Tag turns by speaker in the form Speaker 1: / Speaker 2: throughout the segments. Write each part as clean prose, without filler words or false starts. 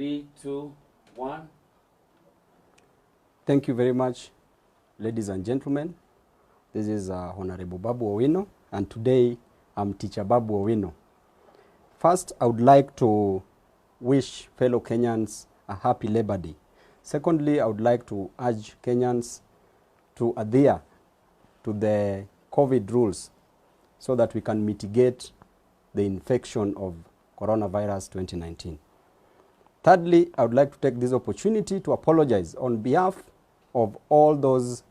Speaker 1: 3, 2, 1.
Speaker 2: Thank you very much, ladies and gentlemen. This is Honorable Babu Owino, and today I'm Teacher Babu Owino. First, I would like to wish fellow Kenyans a happy Labor Day. Secondly, I would like to urge Kenyans to adhere to the COVID rules so that we can mitigate the infection of coronavirus 2019. Thirdly, I would like to take this opportunity to apologize on behalf of all those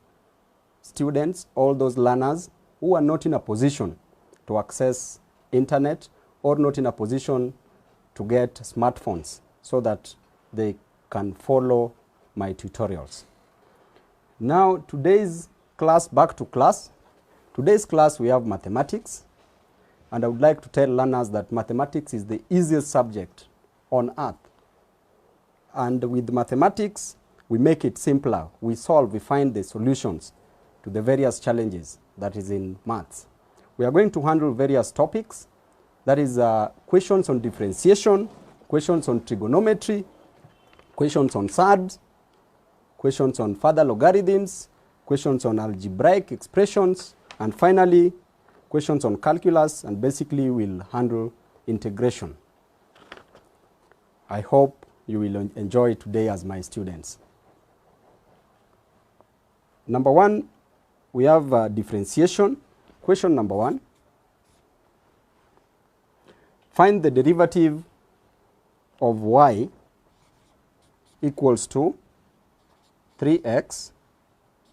Speaker 2: students, all those learners who are not in a position to access internet or not in a position to get smartphones so that they can follow my tutorials. Now, today's class, back to class. Today's class we have mathematics, and I would like to tell learners that mathematics is the easiest subject on earth. And with mathematics, we make it simpler. We solve, we find the solutions to the various challenges that is in maths. We are going to handle various topics. That is questions on differentiation, questions on trigonometry, questions on surds, questions on further logarithms, questions on algebraic expressions, and finally, questions on calculus, and basically we'll handle integration. I hope you will enjoy today as my students. Number one, we have differentiation. Question number one. Find the derivative of y equals to 3x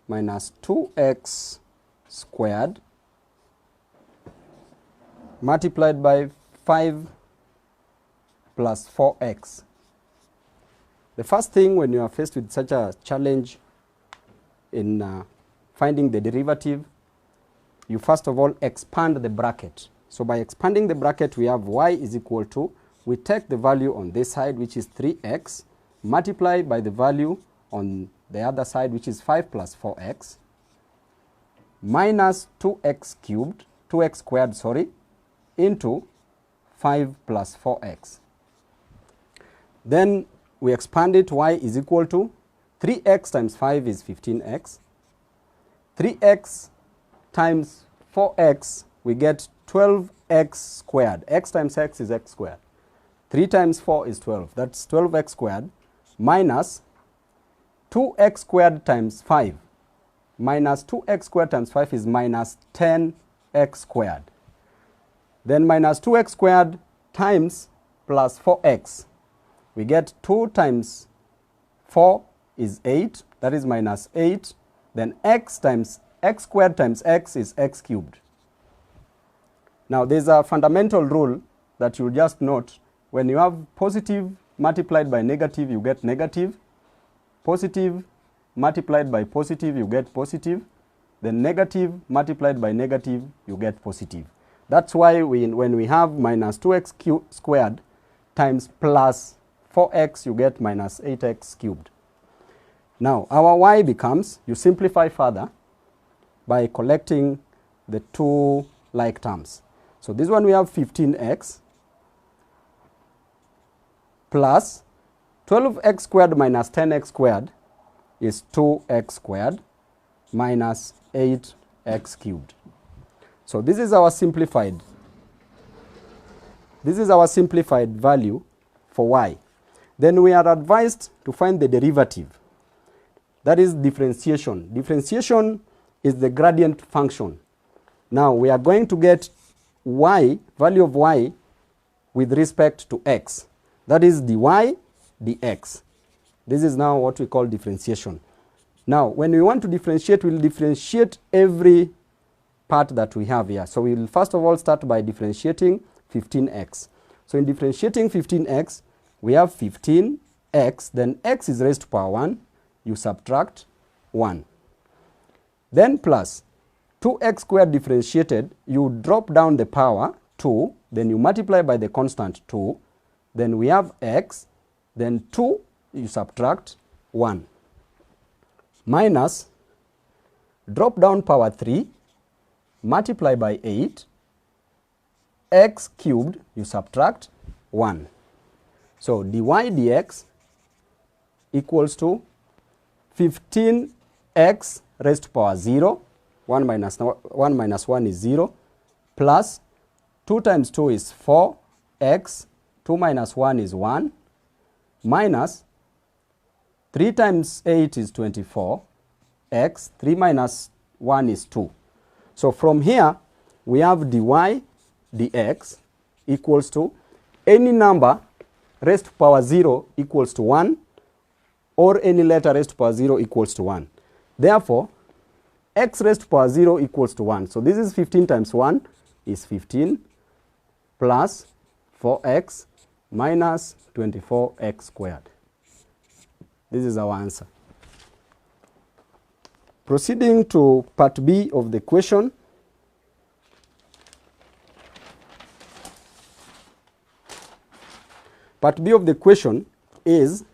Speaker 2: minus 2x squared multiplied by 5 plus 4x. The first thing when you are faced with such a challenge in finding the derivative, you first of all expand the bracket. So by expanding the bracket, we have y is equal to, we take the value on this side, which is 3x, multiply by the value on the other side, which is 5 plus 4x, minus 2x cubed, 2x squared, sorry, into 5 plus 4x. Then we expand it, y is equal to 3x times 5 is 15x. 3x times 4x, we get 12x squared. X times x is x squared. 3 times 4 is 12. That's 12x squared minus 2x squared times 5. Minus 2x squared times 5 is minus 10x squared. Then minus 2x squared times plus 4x. We get 2 times 4 is 8. That is minus 8. Then x times x squared times x is x cubed. Now there's a fundamental rule that you'll just note. When you have positive multiplied by negative, you get negative. Positive multiplied by positive, you get positive. Then negative multiplied by negative, you get positive. That's why when we have minus 2x squared times plus 4x, you get minus 8x cubed. Now our y becomes, you simplify further by collecting the two like terms. So this one we have 15x plus 12x squared minus 10x squared is 2x squared minus 8x cubed. So this is our simplified value for y. Then we are advised to find the derivative. That is differentiation. Differentiation is the gradient function. Now we are going to get y, value of y, with respect to x. That is dy dx. This is now what we call differentiation. Now when we want to differentiate, we'll differentiate every part that we have here. So we'll first of all start by differentiating 15x. So in differentiating 15x, we have 15x, then x is raised to power 1, you subtract 1. Then plus 2x squared differentiated, you drop down the power 2, then you multiply by the constant 2, then we have x, then 2, you subtract 1. Minus, drop down power 3, multiply by 8, x cubed, you subtract 1. So dy dx equals to 15x raised to power 0, 1 minus 1 is 0, plus 2 times 2 is 4x, 2 minus 1 is 1, minus 3 times 8 is 24, x, 3 minus 1 is 2. So from here, we have dy dx equals to any number raised to power 0 equals to 1, or any letter raised to power 0 equals to 1. Therefore, x raised to power 0 equals to 1. So this is 15 times 1 is 15 plus 4x minus 24x squared. This is our answer. Proceeding to part B of the question. Part B of the question is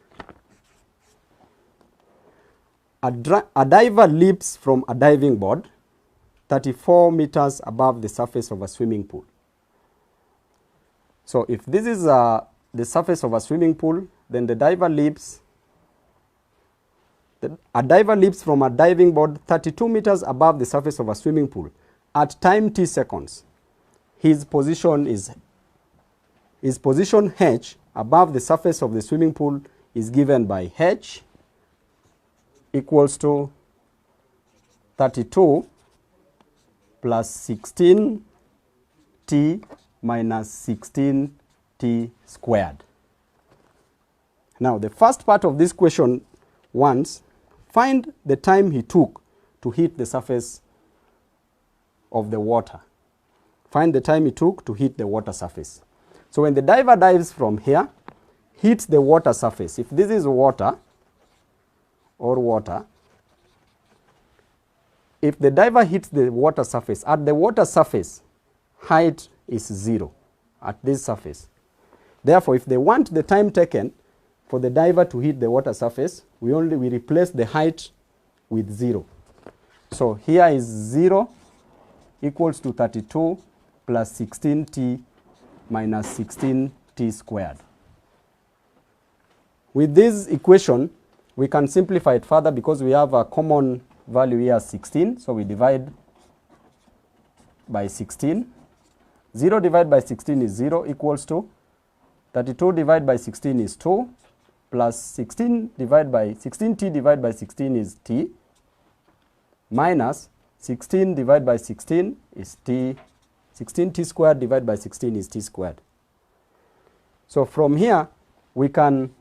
Speaker 2: a diver leaps from a diving board 34 meters above the surface of a swimming pool. So if this is the surface of a swimming pool, then the diver leaps from a diving board 32 meters above the surface of a swimming pool at time t seconds. His position h above the surface of the swimming pool is given by h equals to 32 plus 16t minus 16t squared. Now the first part of this question wants, find the time he took to hit the surface of the water. Find the time he took to hit the water surface. So when the diver dives from here, hits the water surface. If this is water, if the diver hits the water surface, at the water surface, height is 0 at this surface. Therefore, if they want the time taken for the diver to hit the water surface, we replace the height with 0. So here is 0 equals to 32 plus 16t minus 16t squared. With this equation, we can simplify it further because we have a common value here, 16. So we divide by 16. 0 divided by 16 is 0 equals to 32 divided by 16 is 2 plus 16t divided by 16 is t minus 16 divided by 16 is t. 16t squared divided by 16 is t squared. So from here, we can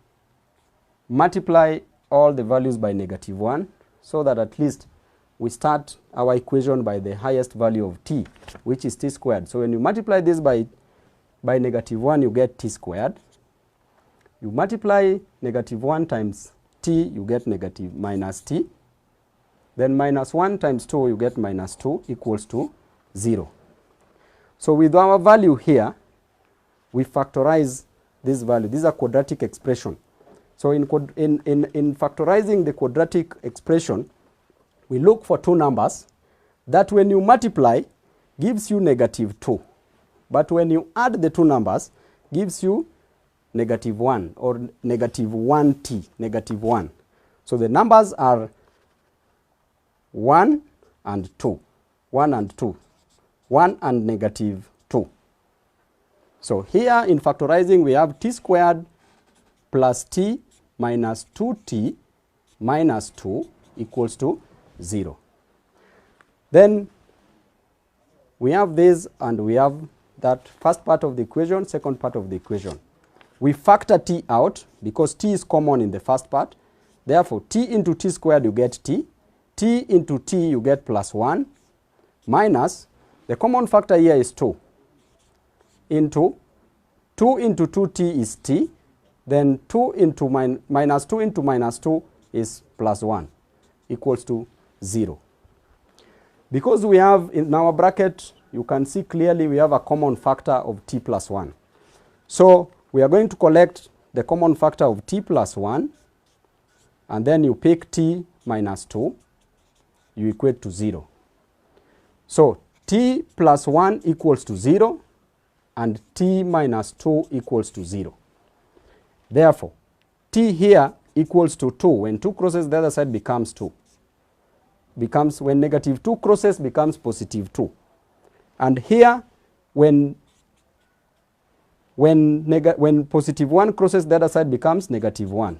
Speaker 2: multiply all the values by -1 so that at least we start our equation by the highest value of t, which is t squared. So when you multiply this by -1, you get t squared. You multiply -1 times t, you get minus t. Then -1 times 2, you get -2 equals to 0. So with our value here, we factorize this value. This is a quadratic expression. So in factorizing the quadratic expression, we look for two numbers that when you multiply gives you -2. But when you add the two numbers, gives you -1 or -1t, -1. So the numbers are 1 and 2, 1 and 2, 1 and -2. So here in factorizing, we have t squared plus t minus 2t minus 2 equals to 0. Then we have this and we have that first part of the equation, second part of the equation. We factor t out because t is common in the first part. Therefore, t into t squared, you get t. T into t, you get plus 1 minus, the common factor here is 2, into 2 into 2t is t. Then 2 into minus 2 into minus 2 is plus 1 equals to 0. Because we have in our bracket, you can see clearly we have a common factor of t plus 1. So we are going to collect the common factor of t plus 1, and then you pick t minus 2, you equate to 0. So t plus 1 equals to 0, and t minus 2 equals to 0. Therefore, t here equals to 2. When 2 crosses the other side becomes 2. Becomes, when negative 2 crosses, becomes positive 2. And here, when positive 1 crosses the other side, becomes negative 1.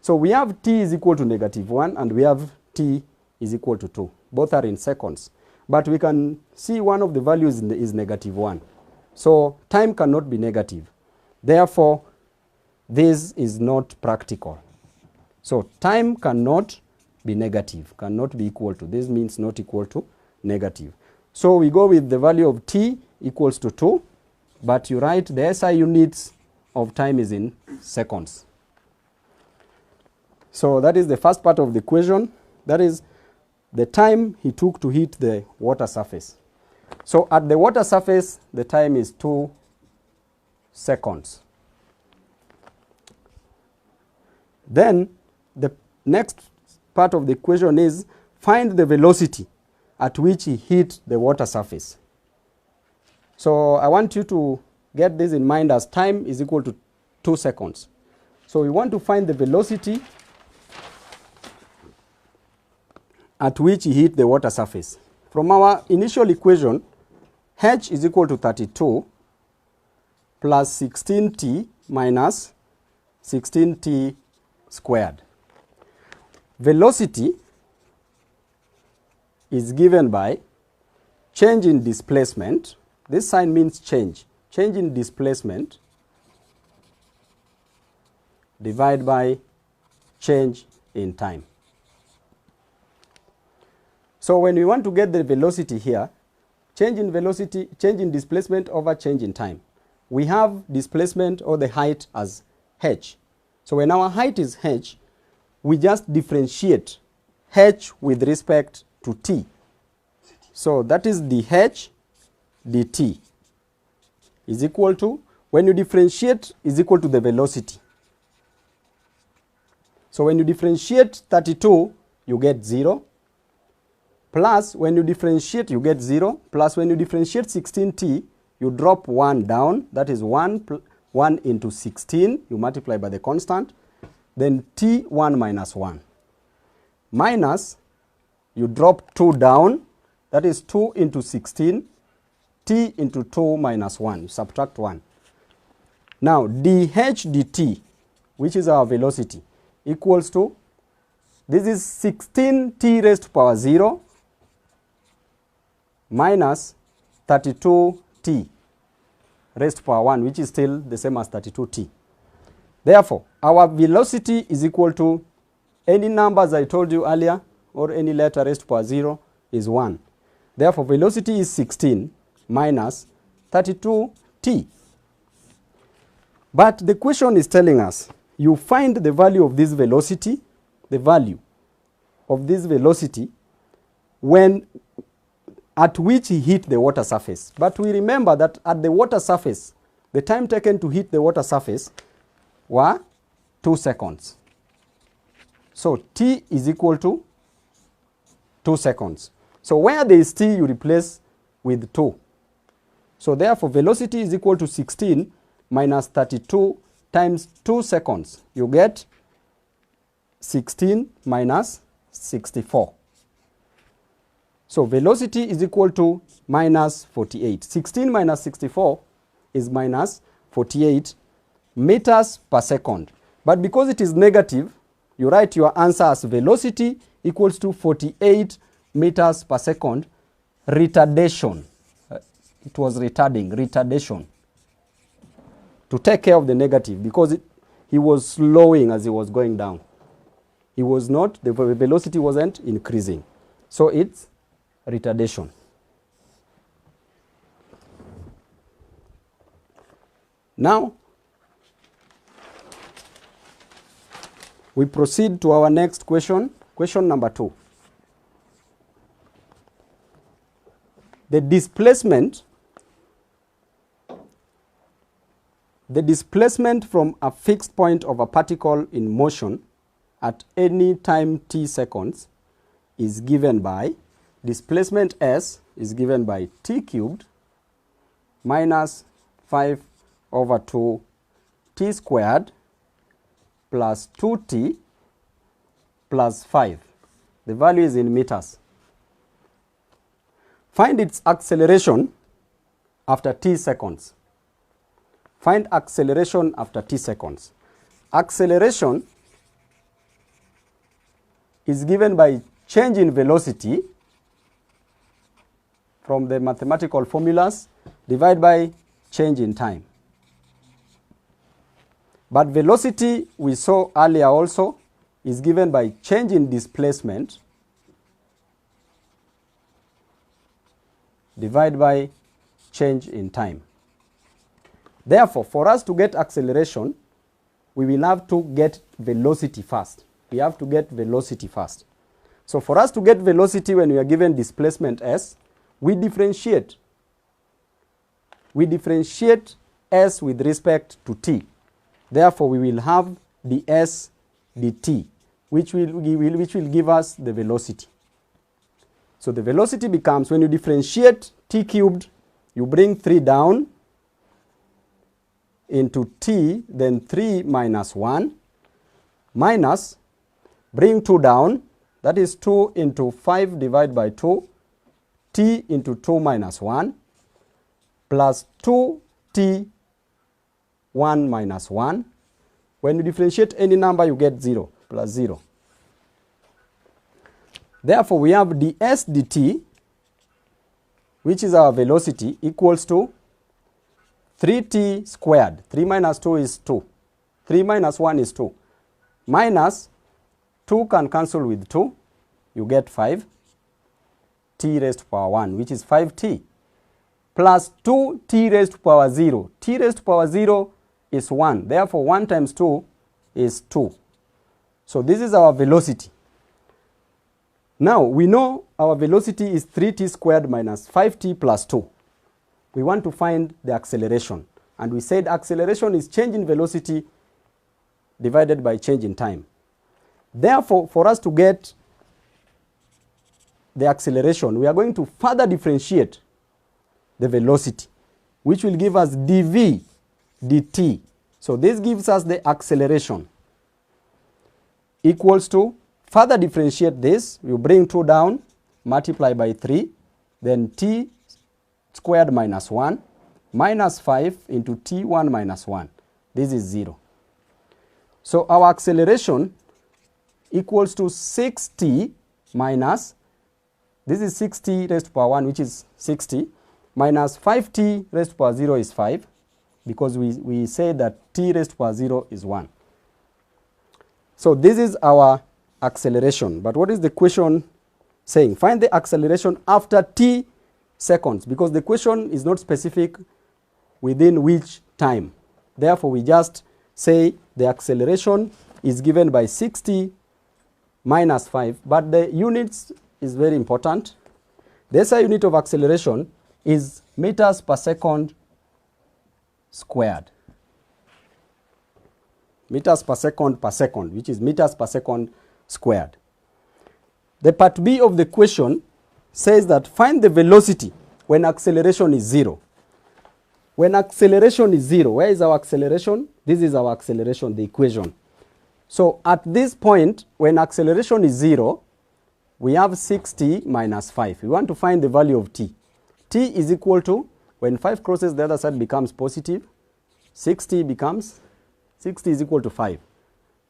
Speaker 2: So we have t is equal to negative 1 and we have t is equal to 2. Both are in seconds. But we can see one of the values is negative 1. So time cannot be negative. Therefore, this is not practical. So time cannot be negative, cannot be equal to. This means not equal to negative. So we go with the value of t equals to 2, but you write the SI units of time is in seconds. So that is the first part of the equation. That is the time he took to hit the water surface. So at the water surface, the time is 2 seconds. Then the next part of the equation is find the velocity at which he hit the water surface. So I want you to get this in mind as time is equal to 2 seconds. So we want to find the velocity at which he hit the water surface. From our initial equation, h is equal to 32 plus 16t minus 16t squared. Velocity is given by change in displacement. This sign means change. Change in displacement divided by change in time. So when we want to get the velocity here, change in velocity, change in displacement over change in time. We have displacement or the height as h. So when our height is h, we just differentiate h with respect to t. So that is dh dt is equal to, when you differentiate, is equal to the velocity. So when you differentiate 32, you get 0. Plus, when you differentiate, you get 0. Plus, when you differentiate 16t, you drop 1 down. That is 1 into 16. You multiply by the constant. Then t, 1 minus 1. Minus, you drop 2 down. That is 2 into 16. T into 2 minus 1. You subtract 1. Now, dh dt, which is our velocity, equals to, this is 16t raised to power 0 minus 32t raised to power 1, which is still the same as 32t. Therefore, our velocity is equal to any numbers I told you earlier, or any letter raised to power 0 is 1. Therefore, velocity is 16 minus 32t. But the question is telling us, you find the value of this velocity, the value of this velocity when at which he hit the water surface. But we remember that at the water surface, the time taken to hit the water surface were 2 seconds. So t is equal to 2 seconds. So where there is t, you replace with 2. So therefore, velocity is equal to 16 minus 32 times 2 seconds. You get 16 minus 64. So velocity is equal to minus 48. 16 minus 64 is minus 48 meters per second. But because it is negative, you write your answer as velocity equals to 48 meters per second. Retardation. It was retardation. To take care of the negative, because he was slowing as he was going down. He was not, the velocity wasn't increasing. So it's retardation. Now, we proceed to our next question, question number 2. The displacement from a fixed point of a particle in motion at any time t seconds is given by, displacement s is given by t cubed minus 5 over 2 t squared plus 2t plus 5. The value is in meters. Find its acceleration after t seconds. Find acceleration after t seconds. Acceleration is given by change in velocity from the mathematical formulas divided by change in time. But velocity, we saw earlier also, is given by change in displacement divided by change in time. Therefore, for us to get acceleration, we will have to get velocity first. We have to get velocity first. So for us to get velocity when we are given displacement s, we differentiate. We differentiate s with respect to t. Therefore, we will have ds dt, which will give us the velocity. So the velocity becomes, when you differentiate t cubed, you bring 3 down into t, then 3 minus 1, minus, bring 2 down, that is 2 into 5 divided by 2, t into 2 minus 1, plus 2t 1 minus 1. When you differentiate any number, you get 0, plus 0. Therefore, we have ds dt, which is our velocity, equals to 3t squared. 3 minus 2 is 2. 3 minus 1 is 2. Minus 2 can cancel with 2. You get 5. T raised to power 1, which is 5t. Plus 2t raised to power 0. T raised to power 0 is 1. Therefore, 1 times 2 is 2. So this is our velocity. Now, we know our velocity is 3t squared minus 5t plus 2. We want to find the acceleration. And we said acceleration is change in velocity divided by change in time. Therefore, for us to get the acceleration, we are going to further differentiate the velocity, which will give us dv dt. So this gives us the acceleration, equals to, further differentiate this, you bring 2 down, multiply by 3, then t squared minus 1, minus 5 into t1 minus 1. This is 0. So our acceleration equals to 6t minus, this is 6t raised to power 1, which is 60, minus 5t raised to power 0 is 5, because we say that t raised to power 0 is 1. So this is our acceleration. But what is the question saying? Find the acceleration after t seconds, because the question is not specific within which time. Therefore, we just say the acceleration is given by 60 minus 5, but the units is very important. The SI unit of acceleration is meters per second squared. Meters per second, which is meters per second squared. The part B of the question says that find the velocity when acceleration is 0. When acceleration is 0, where is our acceleration? This is our acceleration, the equation. So at this point, when acceleration is 0, we have 60 minus 5. We want to find the value of t. T is equal to, when 5 crosses the other side becomes positive, 60 is equal to 5.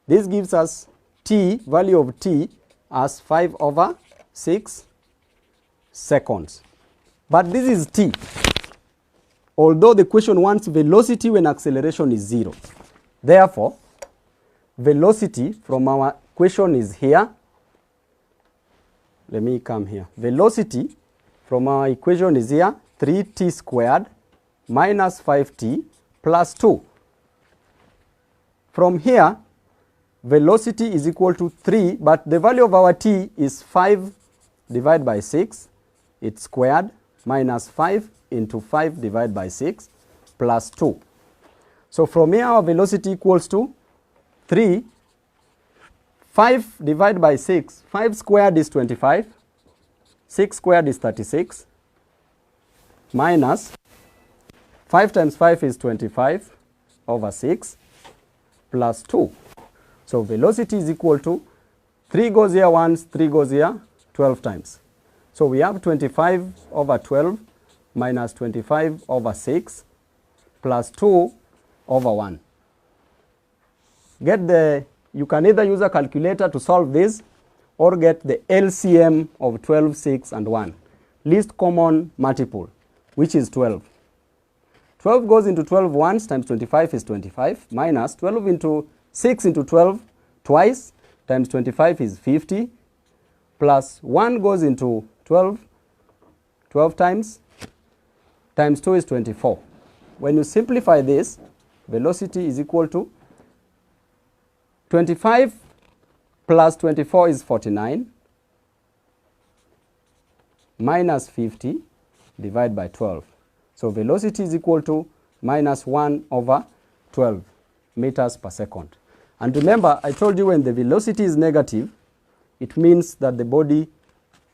Speaker 2: This gives us t, value of t, as 5 over 6 seconds. But this is t, although the question wants velocity when acceleration is 0. Therefore, velocity from our question is here. Let me come here. Velocity from our equation is here, 3t squared minus 5t plus 2. From here, velocity is equal to 3, but the value of our t is 5 divided by 6. It's squared minus 5 into 5 divided by 6 plus 2. So from here, our velocity equals to 3. 5 divided by 6. 5 squared is 25. 6 squared is 36. Minus 5 times 5 is 25 over 6 plus 2. So velocity is equal to 3 goes here once, 3 goes here 12 times. So we have 25 over 12 minus 25 over 6 plus 2 over 1. You can either use a calculator to solve this or get the LCM of 12, 6, and 1. Least common multiple, which is 12. 12 goes into 12 once times 25 is 25 minus 12 into 6 into 12 twice times 25 is 50 plus 1 goes into 12 times 2 is 24. When you simplify this, velocity is equal to 25 plus 24 is 49 minus 50 divided by 12. So velocity is equal to minus 1 over 12 meters per second. And remember, I told you when the velocity is negative, it means that the body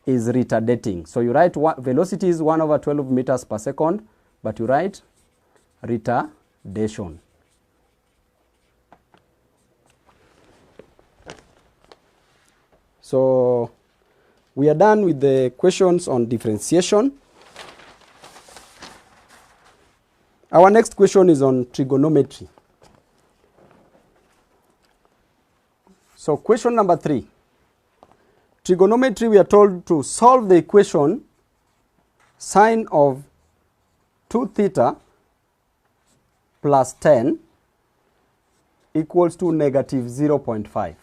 Speaker 2: is retardating. So you write velocity is 1 over 12 meters per second, but you write retardation. So we are done with the questions on differentiation. Our next question is on trigonometry. So question number 3. Trigonometry, we are told to solve the equation sine of 2 theta plus 10 equals to negative 0.5.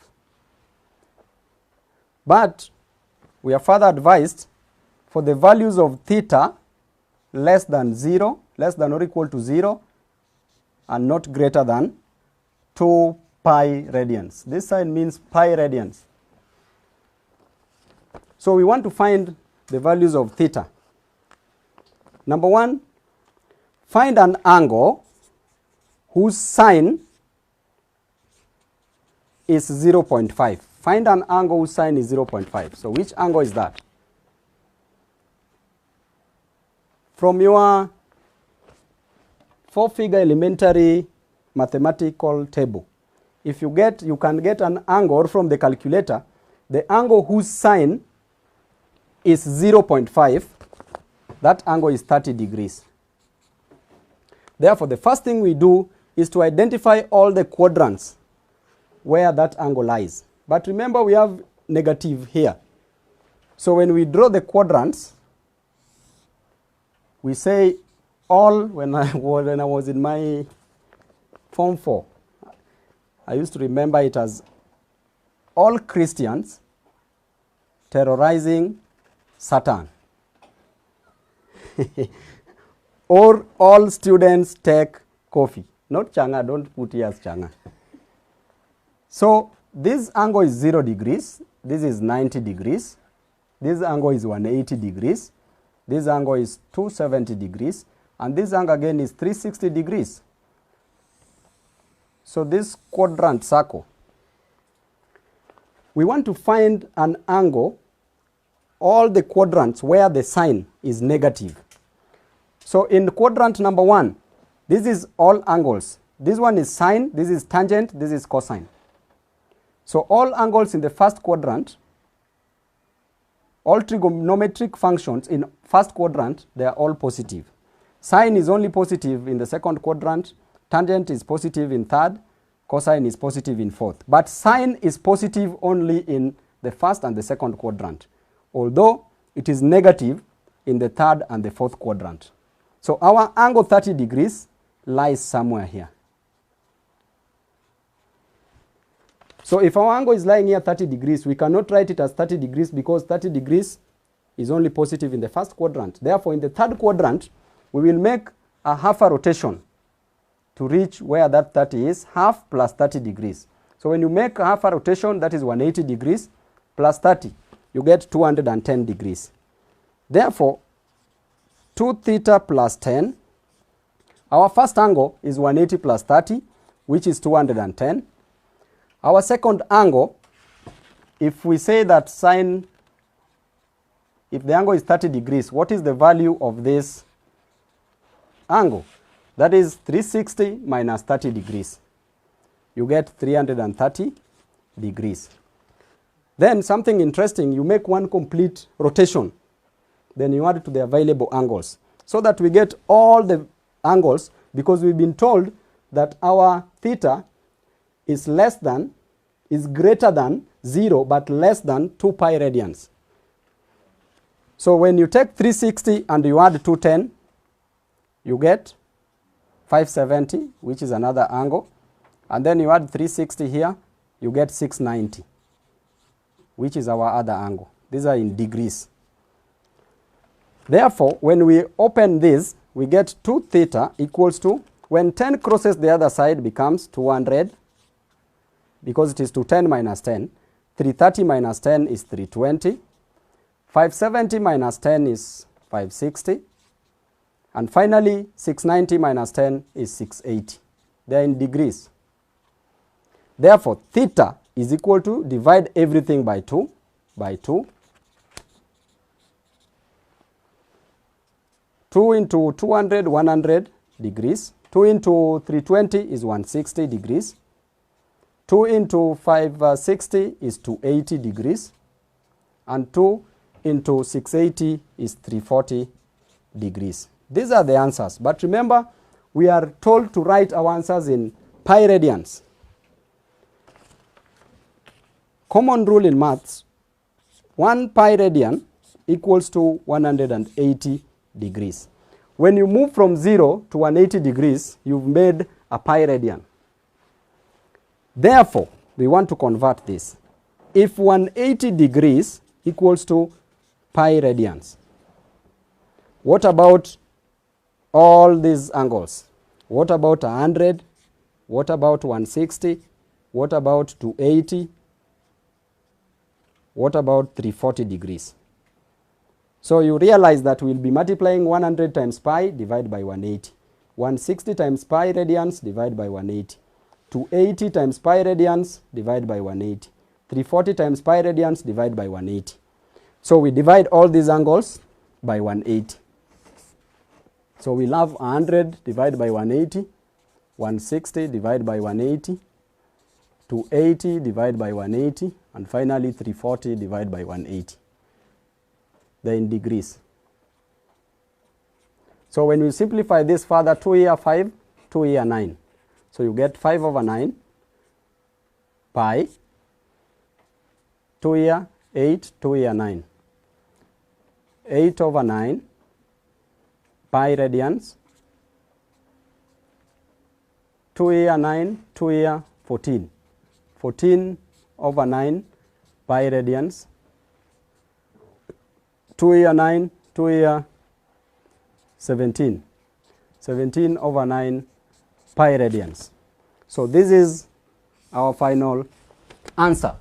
Speaker 2: But we are further advised for the values of theta less than 0, less than or equal to 0, and not greater than 2 pi radians. This sign means pi radians. So we want to find the values of theta. Number 1, find an angle whose sine is 0.5. Find an angle whose sine is 0.5. So which angle is that? From your 4-figure elementary mathematical table, if you can get an angle from the calculator, the angle whose sine is 0.5, that angle is 30 degrees. Therefore, the first thing we do is to identify all the quadrants where that angle lies. But remember, we have negative here. So when we draw the quadrants, we say all, when I was in my Form 4, I used to remember it as all Christians terrorizing Satan. Or all students take coffee. Not changa, don't put here as changa. So this angle is 0 degrees, this is 90 degrees, this angle is 180 degrees, this angle is 270 degrees, and this angle again is 360 degrees. So this quadrant circle, we want to find an angle, all the quadrants where the sine is negative. So in quadrant number 1, this is all angles. This one is sine, this is tangent, this is cosine. So all angles in the first quadrant, all trigonometric functions in first quadrant, they are all positive. Sine is only positive in the second quadrant, tangent is positive in third, cosine is positive in fourth. But sine is positive only in the first and the second quadrant, although it is negative in the third and the fourth quadrant. So our angle 30 degrees lies somewhere here. So if our angle is lying here 30 degrees, we cannot write it as 30 degrees because 30 degrees is only positive in the first quadrant. Therefore, in the third quadrant, we will make a half a rotation to reach where that 30 is, half plus 30 degrees. So when you make a half a rotation, that is 180 degrees plus 30, you get 210 degrees. Therefore, 2 theta plus 10, our first angle is 180 plus 30, which is 210. Our second angle, if we say that sine, if the angle is 30 degrees, what is the value of this angle? That is 360 minus 30 degrees. You get 330 degrees. Then something interesting, you make one complete rotation. Then you add to the available angles, so that we get all the angles, because we've been told that our theta is greater than 0 but less than 2 pi radians. So when you take 360 and you add 210, you get 570, which is another angle. And then you add 360 here, you get 690, which is our other angle. These are in degrees. Therefore, when we open this, we get 2 theta equals to, when 10 crosses the other side, becomes 200, because it is 210 minus 10. 330 minus 10 is 320. 570 minus 10 is 560. And finally, 690 minus 10 is 680. They are in degrees. Therefore, theta is equal to, divide everything by 2, 2 into 200, 100 degrees. 2 into 320 is 160 degrees. 2 into 560 is 280 degrees. And 2 into 680 is 340 degrees. These are the answers. But remember, we are told to write our answers in pi radians. Common rule in maths, 1 pi radian equals to 180 degrees. When you move from 0 to 180 degrees, you've made a pi radian. Therefore, we want to convert this. If 180 degrees equals to pi radians, what about all these angles? What about 100? What about 160? What about 280? What about 340 degrees? So you realize that we'll be multiplying 100 times pi, divide by 180. 160 times pi radians, divide by 180. 280 times pi radians, divide by 180. 340 times pi radians, divide by 180. So we divide all these angles by 180. So we'll have 100 divided by 180, 160 divided by 180, 280 divided by 180, and finally 340 divided by 180. They're in degrees. So when we simplify this further, 2 here 5, 2 here 9. So you get 5 over 9 pi, 2 here 8, 2 here 9. 8 over 9 pi radians, 2 here 9, 2 here 14. 14 over 9 pi radians, 2 here 9, 2 here 17. 17 over 9 pi radians. So this is our final answer,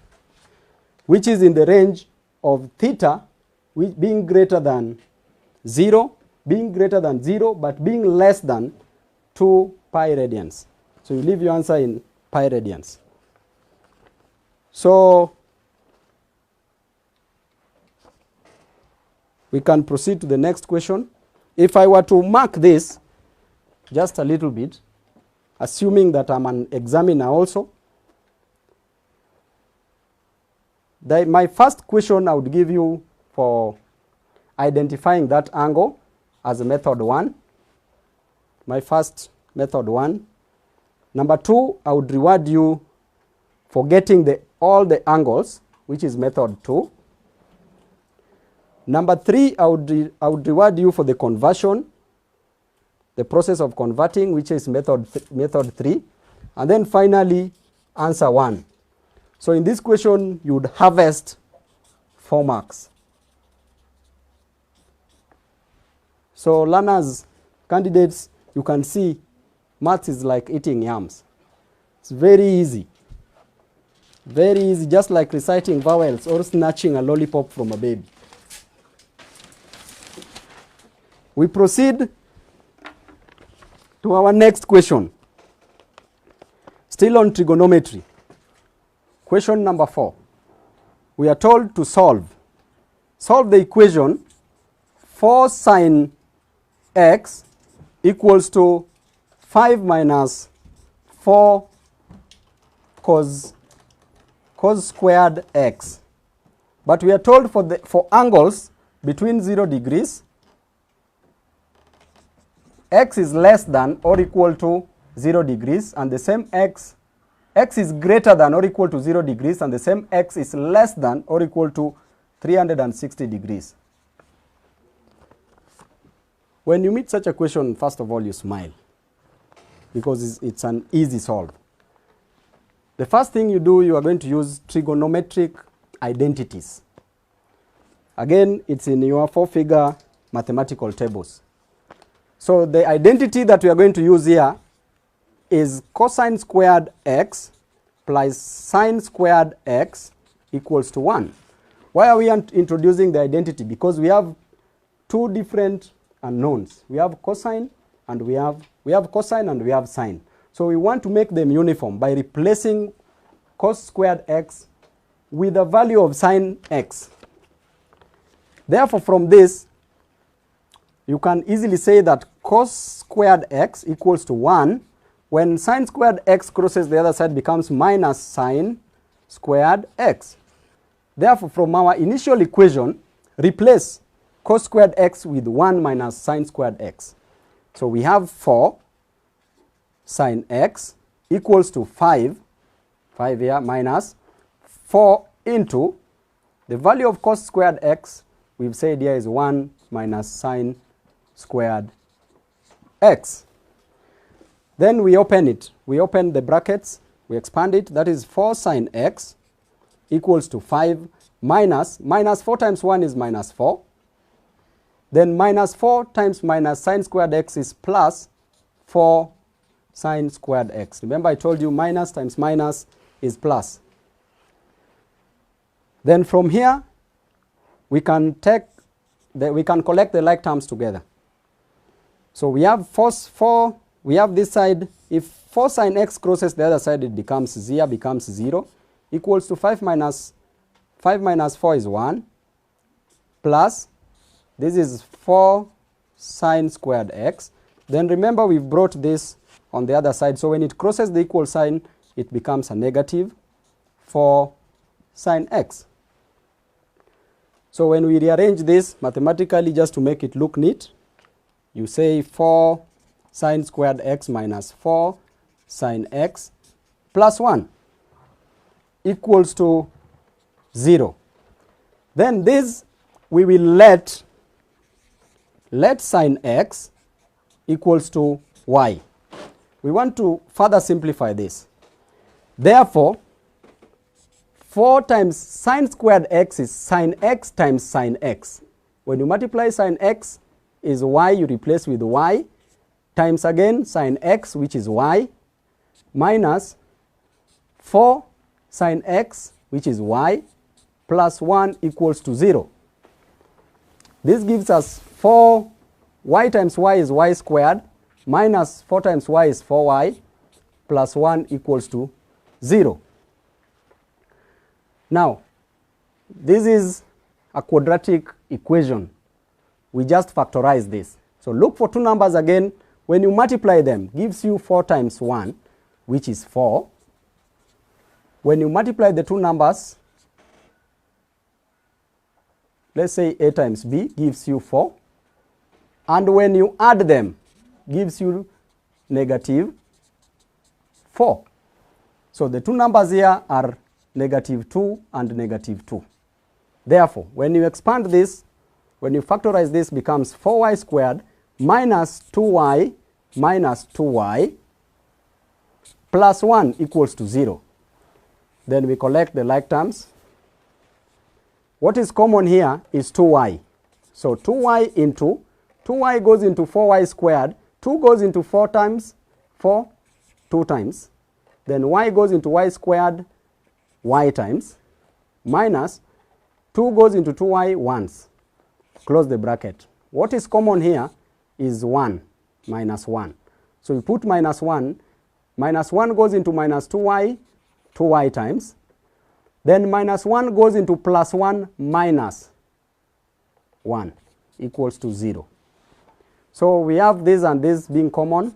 Speaker 2: which is in the range of theta being greater than 0, but being less than 2 pi radians. So you leave your answer in pi radians. So we can proceed to the next question. If I were to mark this just a little bit, assuming that I'm an examiner also, my first question I would give you for identifying that angle as method 1. My first method 1. Number 2, I would reward you for getting all the angles, which is method 2. Number 3, I would reward you for the conversion, the process of converting, which is method 3. And then finally, answer 1. So in this question, you would harvest 4 marks. So learners, candidates, you can see maths is like eating yams. It's very easy. Very easy, just like reciting vowels or snatching a lollipop from a baby. We proceed to our next question. Still on trigonometry. Question number 4. We are told to solve the equation 4 sine x equals to 5 minus 4 cos cos squared x. But we are told for angles between 0 degrees, x is less than or equal to 0 degrees, and the same x is greater than or equal to 0 degrees, and the same x is less than or equal to 360 degrees. When you meet such a question, first of all, you smile, because it's an easy solve. The first thing you do, you are going to use trigonometric identities. Again, it's in your 4-figure mathematical tables. So the identity that we are going to use here is cosine squared x plus sine squared x equals to 1. Why are we introducing the identity? Because we have two different unknowns. We have cosine and we have cosine and we have sine. So we want to make them uniform by replacing cos squared x with the value of sine x. Therefore, from this, you can easily say that cos squared x equals to 1 when sine squared x crosses the other side becomes minus sine squared x. Therefore, from our initial equation, replace cos squared x with 1 minus sine squared x. So we have 4 sine x equals to 5 here, minus 4 into the value of cos squared x, we've said here is 1 minus sine squared x. Then we open it. We open the brackets, we expand it. That is 4 sine x equals to 5 minus 4 times 1 is minus 4. Then minus 4 times minus sine squared x is plus 4 sine squared x. Remember, I told you minus times minus is plus. Then from here, we can collect the like terms together. So we have we have this side. If 4 sine x crosses the other side, it becomes 0, equals to 5 minus 4 is 1, plus this is 4 sine squared x. Then remember, we've brought this on the other side, so when it crosses the equal sign, it becomes a negative 4 sine x. So when we rearrange this mathematically, just to make it look neat, you say 4 sine squared x minus 4 sine x plus 1 equals to 0. Then this we will let sine x equals to y. We want to further simplify this. Therefore, 4 times sine squared x is sine x times sine x. When you multiply sine x is y, you replace with y, times again sine x, which is y, minus 4 sine x, which is y, plus 1 equals to 0. This gives us 4, y times y is y squared, minus 4 times y is 4y, plus 1 equals to 0. Now, this is a quadratic equation. We just factorize this. So look for two numbers again. When you multiply them, gives you 4 times 1, which is 4. When you multiply the two numbers, let's say a times b gives you 4. And when you add them, gives you negative 4. So the two numbers here are negative 2 and negative 2. Therefore, when you expand this, when you factorize this, becomes 4y squared minus 2y plus 1 equals to 0. Then we collect the like terms. What is common here is 2y. So 2y into 2y goes into 4y squared. 2 goes into 4 times 4, 2 times. Then y goes into y squared, y times, minus 2 goes into 2y once. Close the bracket. What is common here is 1 minus 1. So we put minus 1. Minus 1 goes into minus 2y, 2y times. Then minus 1 goes into plus 1 minus 1 equals to 0. So we have this and this being common.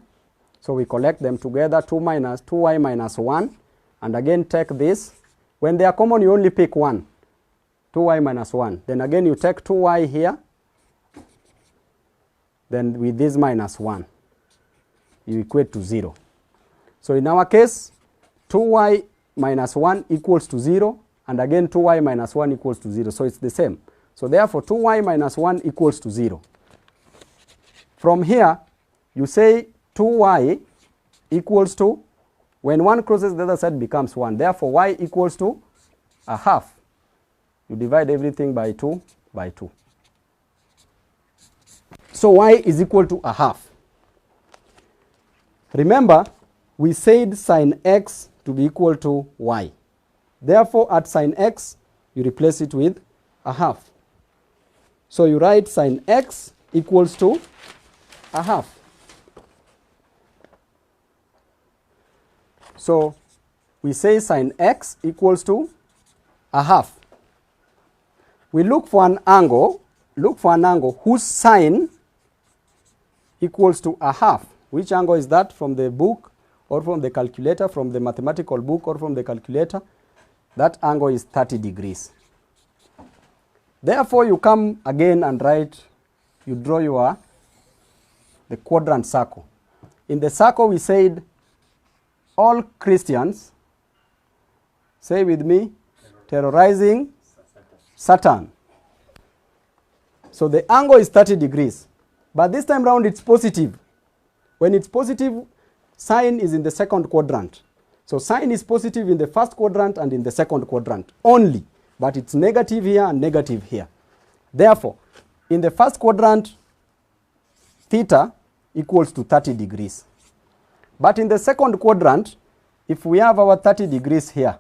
Speaker 2: So we collect them together, 2y minus 1. And again take this. When they are common, you only pick one. 2y minus 1. Then again, you take 2y here. Then with this minus 1, you equate to 0. So in our case, 2y minus 1 equals to 0. And again, 2y minus 1 equals to 0. So it's the same. So therefore, 2y minus 1 equals to 0. From here, you say 2y equals to, when 1 crosses the other side, becomes 1. Therefore, y equals to a half. You divide everything by 2 by 2. So y is equal to a half. Remember, we said sin x to be equal to y. Therefore, at sin x, you replace it with a half. So you write sin x equals to a half. So we say sin x equals to a half. We look for an angle whose sine equals to a half. Which angle is that? From the book or from the calculator, from the mathematical book or from the calculator? That angle is 30 degrees. Therefore, you come again and write, you draw the quadrant circle. In the circle, we said all Christians, say with me, terrorizing Satan. So the angle is 30 degrees. But this time round, it's positive. When it's positive, sine is in the second quadrant. So sine is positive in the first quadrant and in the second quadrant only. But it's negative here and negative here. Therefore, in the first quadrant, theta equals to 30 degrees. But in the second quadrant, if we have our 30 degrees here,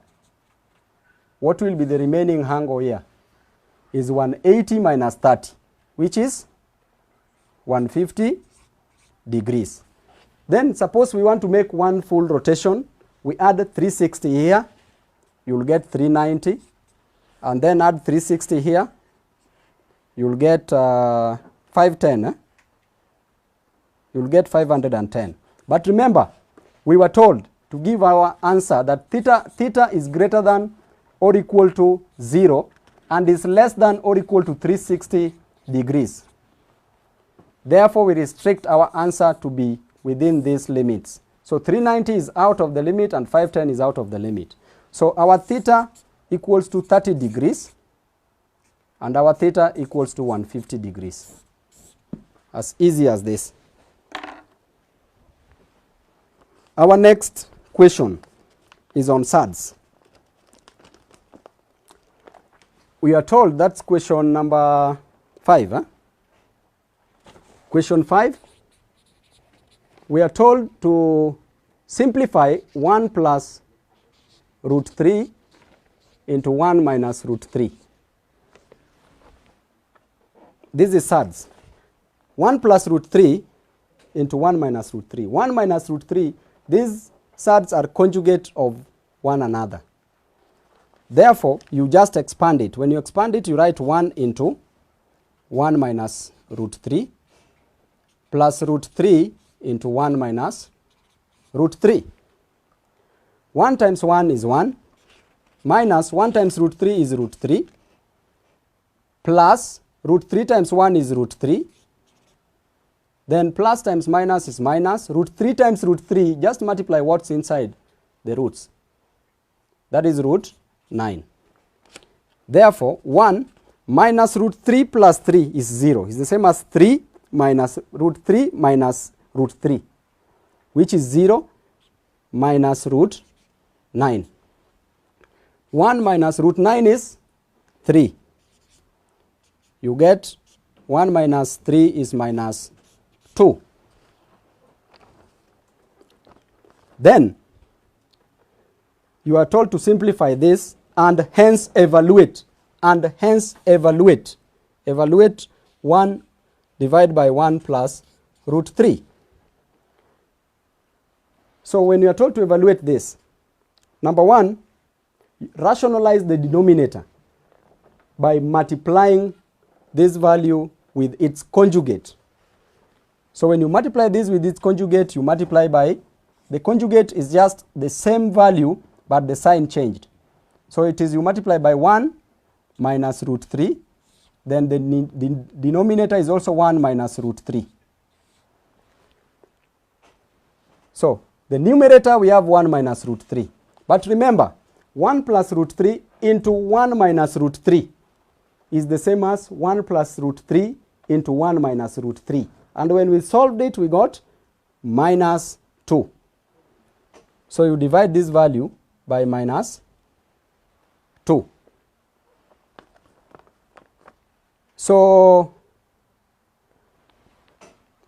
Speaker 2: what will be the remaining angle here? Is 180 minus 30, which is 150 degrees. Then suppose we want to make one full rotation. We add 360 here. You'll get 390. And then add 360 here. You'll get 510. You'll get 510. But remember, we were told to give our answer that theta is greater than or equal to 0 and is less than or equal to 360 degrees. Therefore, we restrict our answer to be within these limits. So 390 is out of the limit and 510 is out of the limit. So our theta equals to 30 degrees and our theta equals to 150 degrees. As easy as this. Our next question is on SADS. We are told that's question number 5. Huh? Question 5. We are told to simplify 1 plus root 3 into 1 minus root 3. This is SADS. 1 plus root 3 into 1 minus root 3. 1 minus root 3, these SADS are conjugate of one another. Therefore, you just expand it. When you expand it, you write 1 into 1 minus root 3 plus root 3 into 1 minus root 3. 1 times 1 is 1 minus 1 times root 3 is root 3 plus root 3 times 1 is root 3. Then plus times minus is minus. Root 3 times root 3, just multiply what's inside the roots. That is root 9. Therefore, 1 minus root 3 plus 3 is 0. It's the same as 3 minus root 3 minus root 3, which is 0 minus root 9. 1 minus root 9 is 3. You get 1 minus 3 is minus 2. Then you are told to simplify this and hence evaluate. And hence evaluate. Evaluate 1 divided by 1 plus root 3. So when you are told to evaluate this, number 1, rationalize the denominator by multiplying this value with its conjugate. So when you multiply this with its conjugate, you multiply by, the conjugate is just the same value but the sign changed. So it is you multiply by 1 minus root 3. Then the denominator is also 1 minus root 3. So the numerator we have 1 minus root 3. But remember, 1 plus root 3 into 1 minus root 3 is the same as 1 plus root 3 into 1 minus root 3. And when we solved it, we got minus 2. So you divide this value by minus 2. So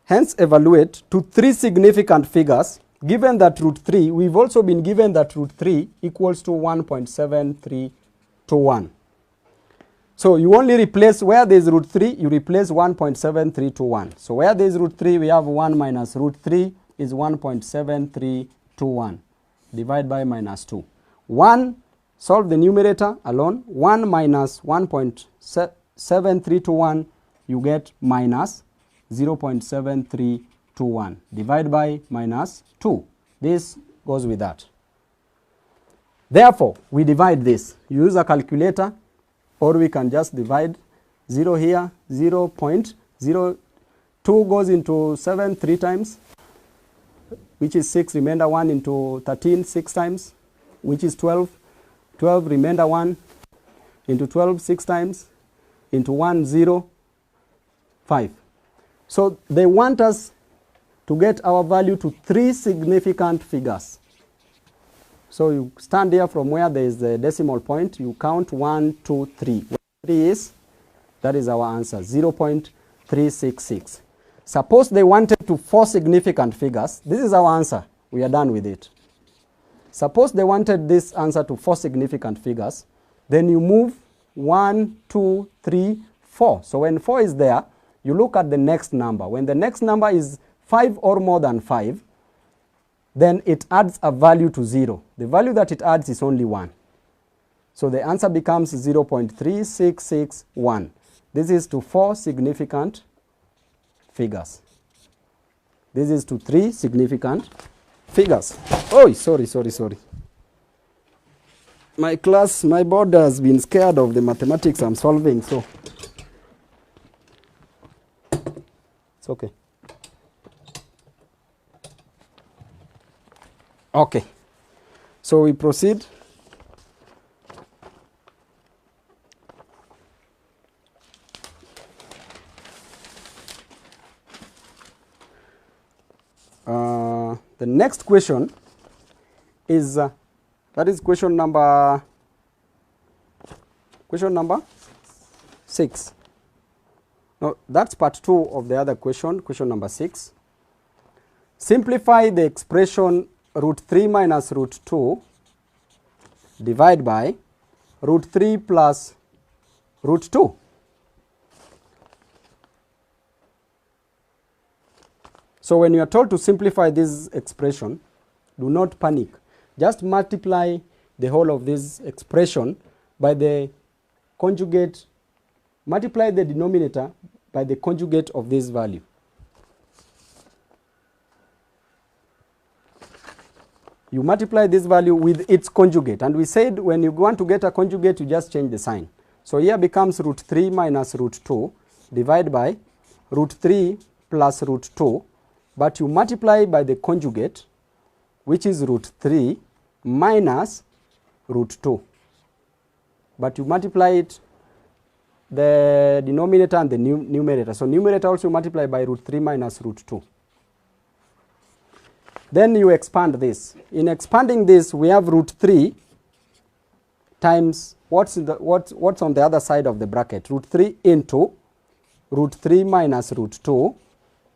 Speaker 2: hence evaluate to 3 significant figures. Given that root 3, we've also been given that root 3 equals to 1.7321. So you only replace, where there is root 3, you replace 1.7321. So where there is root 3, we have 1 minus root 3 is 1.7321. Divide by minus 2. 1, solve the numerator alone. 1 minus 1.7321, you get minus 0.7321. Divide by minus 2. This goes with that. Therefore, we divide this. You use a calculator, or we can just divide 0 here, 0.02 goes into 7 3 times, which is 6, remainder 1 into 13 6 times, which is 12. 12 remainder 1 into 12 6 times, into 1 0 5. So they want us to get our value to 3 significant figures. So you stand here from where there is the decimal point, you count 1, 2, 3. Where 3 is, that is our answer, 0.366. Suppose they wanted to 4 significant figures. This is our answer. We are done with it. Suppose they wanted this answer to 4 significant figures. Then you move 1, 2, 3, 4. So when 4 is there, you look at the next number. When the next number is 5 or more than 5, then it adds a value to 0. The value that it adds is only 1. So the answer becomes 0.3661. This is to 4 significant figures. This is to 3 significant figures. Oh, sorry. My board has been scared of the mathematics I'm solving, so it's okay. Okay, so we proceed. The next question is that is question number 6. No, that's part 2 of the other question number 6. Simplify the expression root 3 minus root 2 divide by root 3 plus root 2. So when you are told to simplify this expression, do not panic. Just multiply the whole of this expression by the conjugate, multiply the denominator by the conjugate of this value. You multiply this value with its conjugate. And we said when you want to get a conjugate, you just change the sign. So here becomes root 3 minus root 2 divided by root 3 plus root 2. But you multiply by the conjugate, which is root 3 minus root 2. But you multiply it, the denominator and the numerator. So numerator also multiply by root 3 minus root 2. Then you expand this. In expanding this, we have root 3 times what's on the other side of the bracket. Root 3 into root 3 minus root 2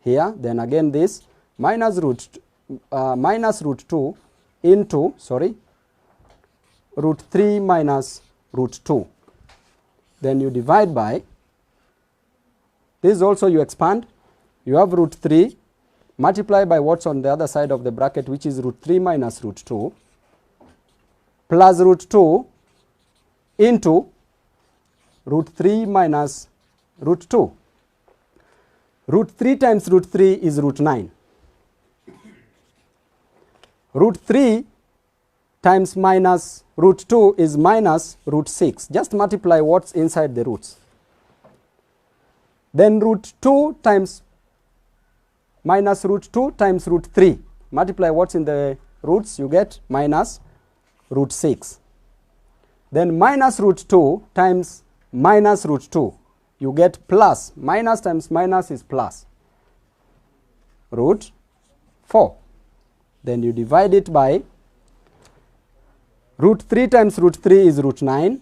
Speaker 2: here. Then again this minus root 2 into, root 3 minus root 2. Then you divide by, this also you expand. You have root 3 multiply by what's on the other side of the bracket, which is root 3 minus root 2, plus root 2 into root 3 minus root 2. Root 3 times root 3 is root 9. Root 3 times minus root 2 is minus root 6. Just multiply what's inside the roots. Then root 2 times minus root 2 times root 3. Multiply what's in the roots, you get minus root 6. Then minus root 2 times minus root 2. You get plus. Minus times minus is plus. Root 4. Then you divide it by root 3 times root 3 is root 9.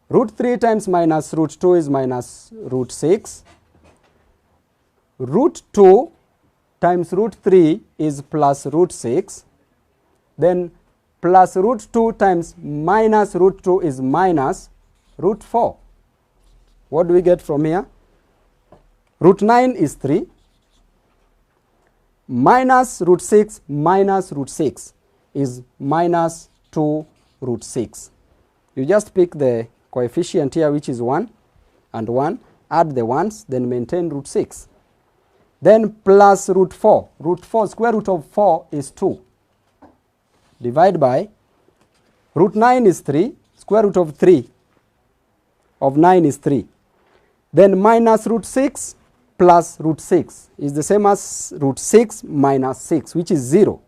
Speaker 2: Root 3 times minus root 2 is minus root 6. Root 2 times root 3 is plus root 6. Then plus root 2 times minus root 2 is minus root 4. What do we get from here? Root 9 is 3. Minus root 6 minus root 6 is minus 2 root 6. You just pick the coefficient here, which is 1 and 1. Add the ones, then maintain root 6. Then plus root 4. Root 4, square root of 4 is 2. Divide by root 9 is 3. Square root of 3 of 9 is 3. Then minus root 6 plus root 6 is the same as root 6 minus 6, which is 0.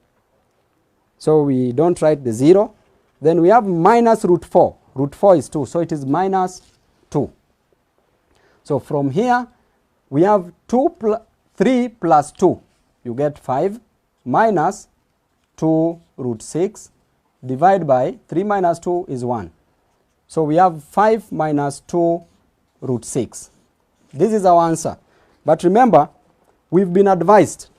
Speaker 2: So we don't write the 0. Then we have minus root 4. Root 4 is 2, so it is minus 2. So from here, we have 3 plus 2. You get 5 minus 2 root 6. Divide by 3 minus 2 is 1. So we have 5 minus 2 root 6. This is our answer. But remember, we've been advised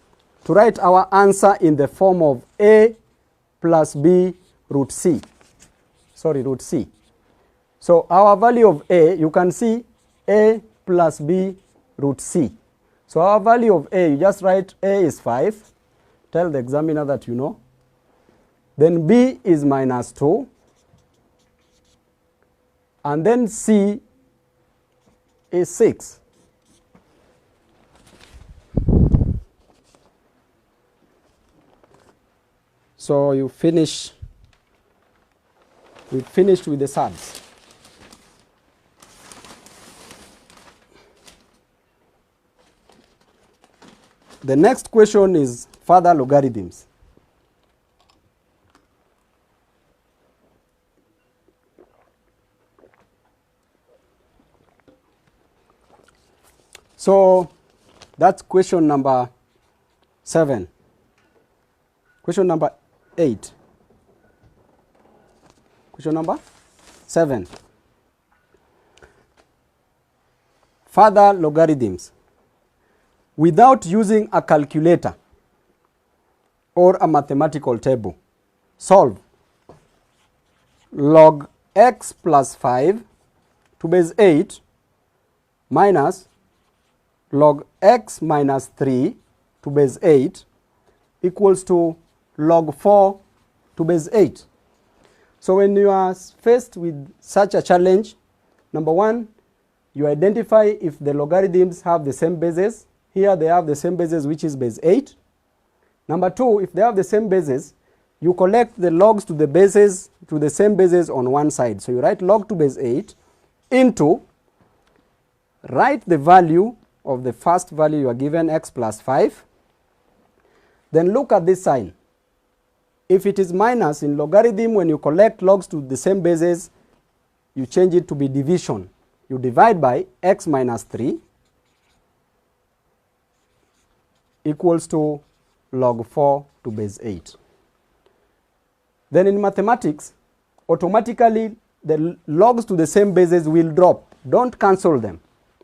Speaker 2: to write our answer in the form of a plus b root c. Sorry, root c. So our value of a, you can see a plus b root c. So our value of a, you just write a is 5. Tell the examiner that you know. Then b is minus 2. And then c is 6. So you finish, we finished with the surds. The next question is further logarithms. So that's question number 7. Question number 8. Question number 7. Further logarithms. Without using a calculator or a mathematical table, solve log x plus 5 to base 8 minus log x minus 3 to base 8 equals to log 4 to base 8. So when you are faced with such a challenge, number 1, you identify if the logarithms have the same bases. Here they have the same basis, which is base 8. Number 2, if they have the same basis, you collect the logs to the bases, to the same bases on one side. So you write log to base 8 into, write the value of the first value you are given, x plus 5. Then look at this sign. If it is minus in logarithm, when you collect logs to the same bases, you change it to be division. You divide by x minus 3 equals to log 4 to base 8. Then in mathematics, automatically the logs to the same bases will drop. Don't cancel them.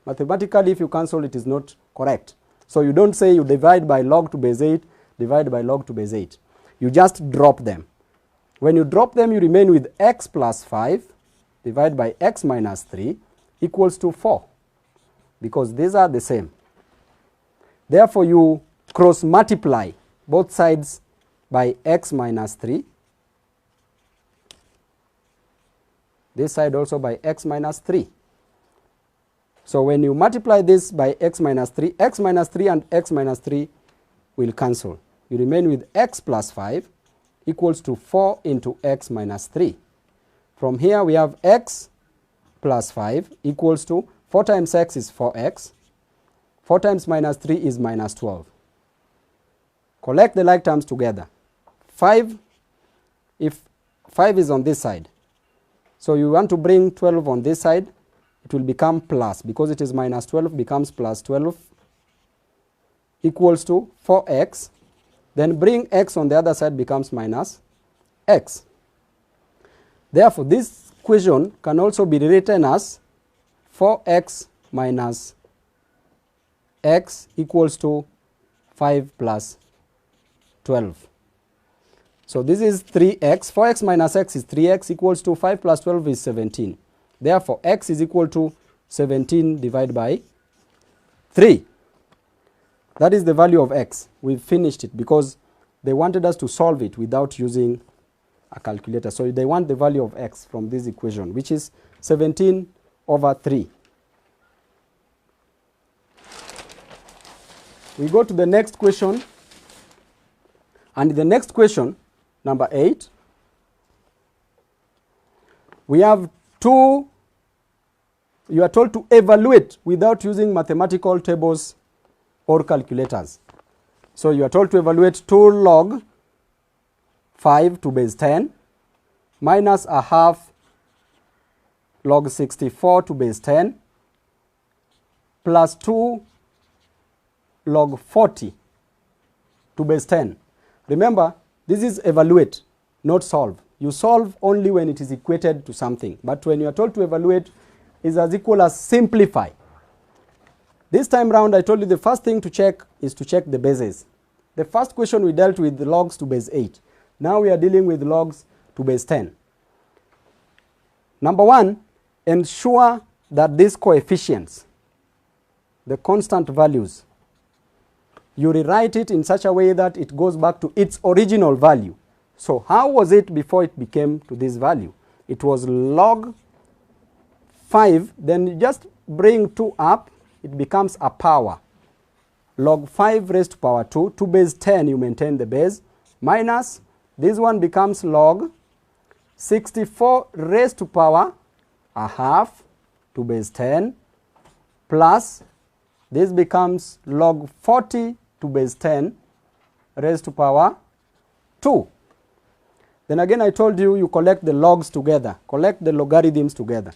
Speaker 2: Mathematically, if you cancel, it is not correct. So you don't say you divide by log to base 8, divide by log to base 8. You just drop them. When you drop them, you remain with x plus 5 divided by x minus 3 equals to 4, because these are the same. Therefore, you cross multiply both sides by x minus 3. This side also by x minus 3. So when you multiply this by x minus 3 and x minus 3 will cancel. You remain with x plus 5 equals to 4 into x minus 3. From here we have x plus 5 equals to 4 times x is 4x. 4 times minus 3 is minus 12. Collect the like terms together. 5, if 5 is on this side, so you want to bring 12 on this side, it will become plus, because it is minus 12 becomes plus 12 equals to 4x. Then bring x on the other side becomes minus x. Therefore, this equation can also be rewritten as 4x minus x equals to 5 plus 12. So this is 3x. 4x minus x is 3x equals to 5 plus 12 is 17. Therefore, x is equal to 17 divided by 3. That is the value of x. We've finished it because they wanted us to solve it without using a calculator. So they want the value of x from this equation, which is 17 over 3. We go to the next question. And the next question, number 8, we have two. You are told to evaluate without using mathematical tables or calculators. So you are told to evaluate 2 log 5 to base 10 minus a half log 64 to base 10 plus 2 log 40 to base 10. Remember, this is evaluate, not solve. You solve only when it is equated to something. But when you are told to evaluate, is as equal as simplify. This time round, I told you the first thing to check is to check the bases. The first question we dealt with the logs to base 8. Now we are dealing with logs to base 10. Number 1, ensure that these coefficients, the constant values, you rewrite it in such a way that it goes back to its original value. So how was it before it became to this value? It was log 5, then you just bring 2 up, it becomes a power. Log 5 raised to power 2, to base 10 you maintain the base, minus this one becomes log 64 raised to power a half to base 10, plus this becomes log 40 to base 10 raised to power 2. Then again I told you, you collect the logs together, collect the logarithms together.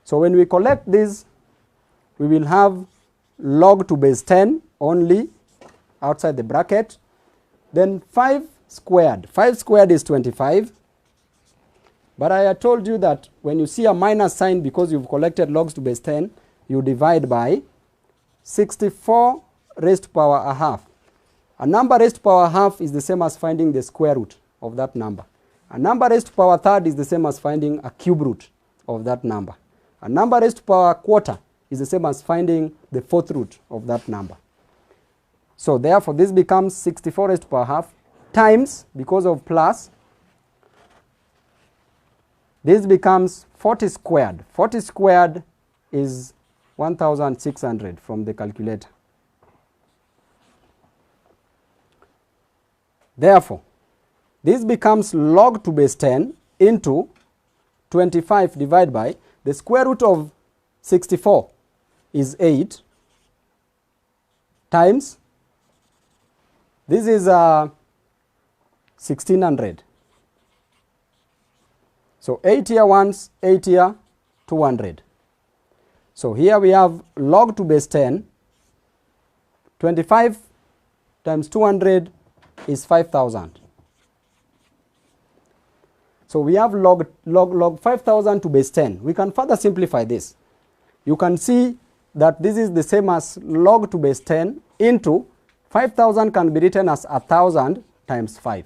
Speaker 2: So when we collect this, we will have log to base 10 only outside the bracket. Then 5 squared. 5 squared is 25. But I had told you that when you see a minus sign because you've collected logs to base 10, you divide by 64 raised to power a half. A number raised to power half is the same as finding the square root of that number. A number raised to power third is the same as finding a cube root of that number. A number raised to power quarter is the same as finding the fourth root of that number. So therefore this becomes 64 raised to power half times, because of plus, this becomes 40 squared. 40 squared is 1600 from the calculator. Therefore, this becomes log to base 10 into 25 divided by the square root of 64 is 8 times, this is 1600. So 8 here once, 8 here 200. So here we have log to base 10, 25 times 200 is 5000. So we have log 5000 to base 10. We can further simplify this. You can see that this is the same as log to base 10 into 5000 can be written as 1000 times 5.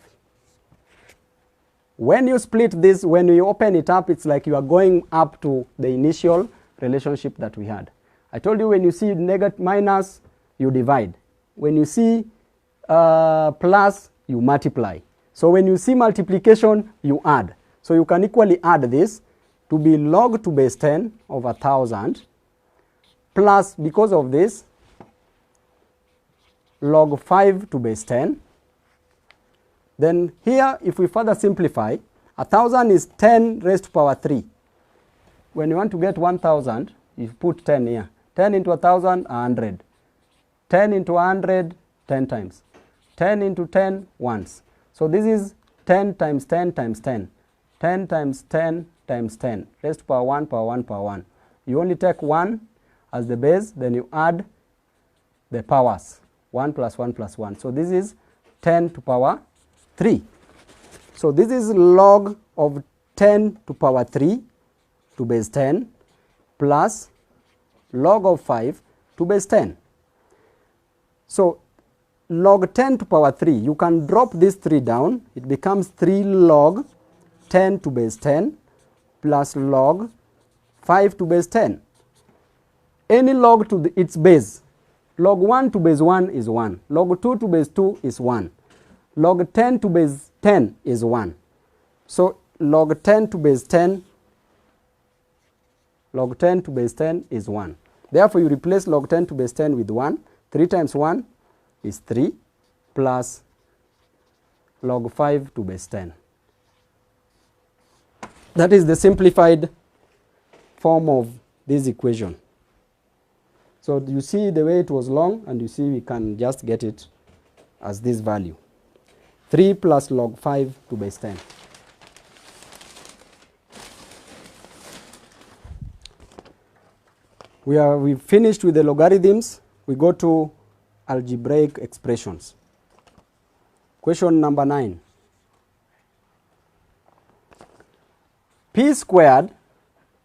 Speaker 2: When you split this, when you open it up, it's like you are going up to the initial relationship that we had. I told you when you see negative minus, you divide. When you see plus, you multiply. So when you see multiplication, you add. So you can equally add this to be log to base 10 of 1000 plus, because of this, log 5 to base 10 Then here, if we further simplify, 1,000 is 10 raised to power 3. When you want to get 1,000, you put 10 here. 10 into 1,000, 100. 10 into 100, 10 times. 10 into 10, once. So this is 10 times 10 times 10. 10 times 10 times 10. Raised to power 1, power 1, power 1. You only take 1 as the base, then you add the powers. 1 plus 1 plus 1. So this is 10 to power 3. So this is log of 10 to power 3 to base 10 plus log of 5 to base 10. So log 10 to power 3, you can drop this 3 down. It becomes 3 log 10 to base 10 plus log 5 to base 10. Any log to its base. Log 1 to base 1 is 1. Log 2 to base 2 is 1. Log 10 to base 10 is 1. So log 10 to base 10, log 10 to base 10 is 1. Therefore, you replace log 10 to base 10 with 1. 3 times 1 is 3 plus log 5 to base 10. That is the simplified form of this equation. So you see the way it was long, and you see we can just get it as this value. 3 plus log 5 to base 10. We've finished with the logarithms. We go to algebraic expressions. Question number 9. P squared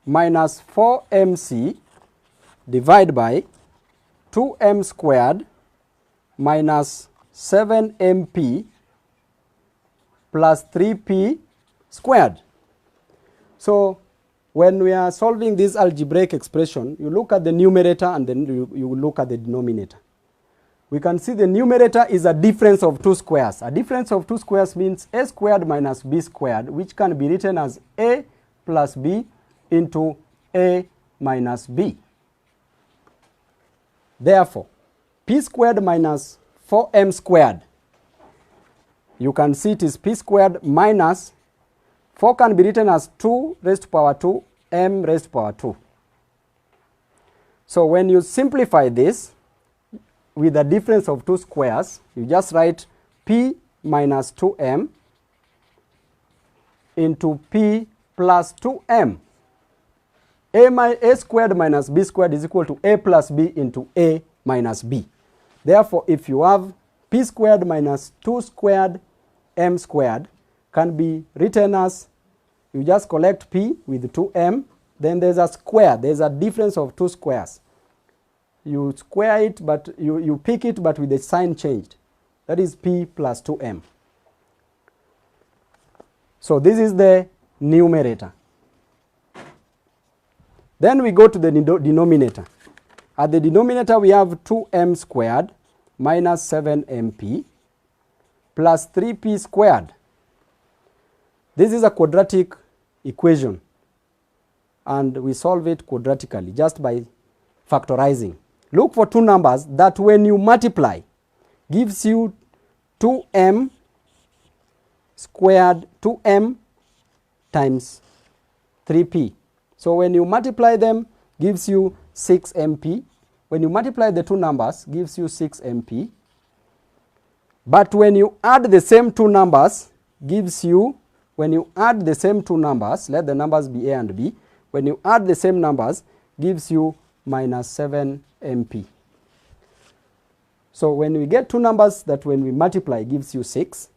Speaker 2: minus 4mc divided by 2m squared minus 7mp plus 3p squared. So when we are solving this algebraic expression, you look at the numerator and then you look at the denominator. We can see the numerator is a difference of two squares. A difference of two squares means a squared minus b squared, which can be written as a plus b into a minus b. Therefore, p squared minus 4m squared, you can see it is p squared minus 4 can be written as 2 raised to power 2 m raised to power 2. So when you simplify this with a difference of two squares, you just write p minus 2m into p plus 2m. A squared minus b squared is equal to a plus b into a minus b. Therefore, if you have p squared minus 2 squared m squared can be written as, you just collect p with 2m, then there's a square, there's a difference of two squares. You square it, but you pick it, but with the sign changed. That is p plus 2m. So this is the numerator. Then we go to the denominator. At the denominator, we have 2m squared minus 7mp plus 3p squared. This is a quadratic equation, and we solve it quadratically just by factorizing. Look for two numbers that when you multiply gives you 2m squared 2m times 3p. So when you multiply them gives you 6mp. When you multiply the two numbers gives you 6mp. But when you add the same two numbers gives you, when you add the same two numbers, let the numbers be a and b, when you add the same numbers gives you minus 7mp. So when we get two numbers that when we multiply gives you 6,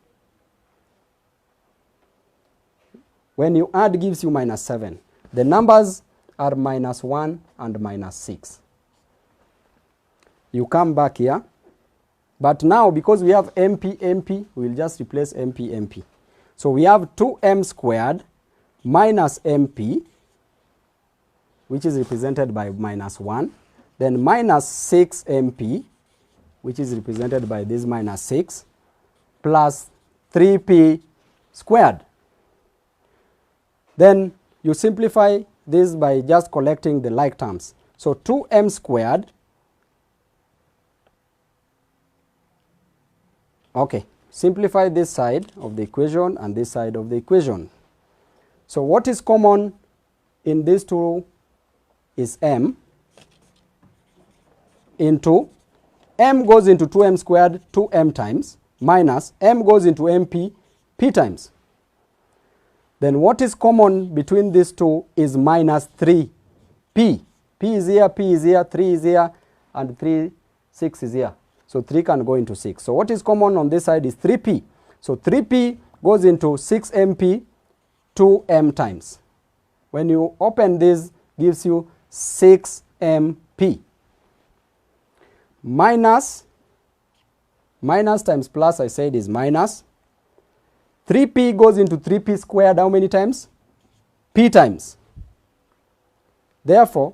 Speaker 2: when you add gives you minus 7. The numbers are minus 1 and minus 6. You come back here, but now because we have mp, we will just replace mp. So we have 2m squared minus mp, which is represented by minus 1, then minus 6mp, which is represented by this minus 6, plus 3p squared. Then you simplify this by just collecting the like terms. So 2m squared, okay, simplify this side of the equation and this side of the equation. So what is common in these two is m into m goes into 2m squared 2m times minus m goes into mp p times. Then what is common between these two is minus 3p. P is here, p is here, 3 is here, and 6 is here. So 3 can go into 6. So what is common on this side is 3p. So 3p goes into 6mp 2m times. When you open this, gives you 6mp. Minus times plus, I said, is minus. 3p goes into 3p squared how many times? P times. Therefore,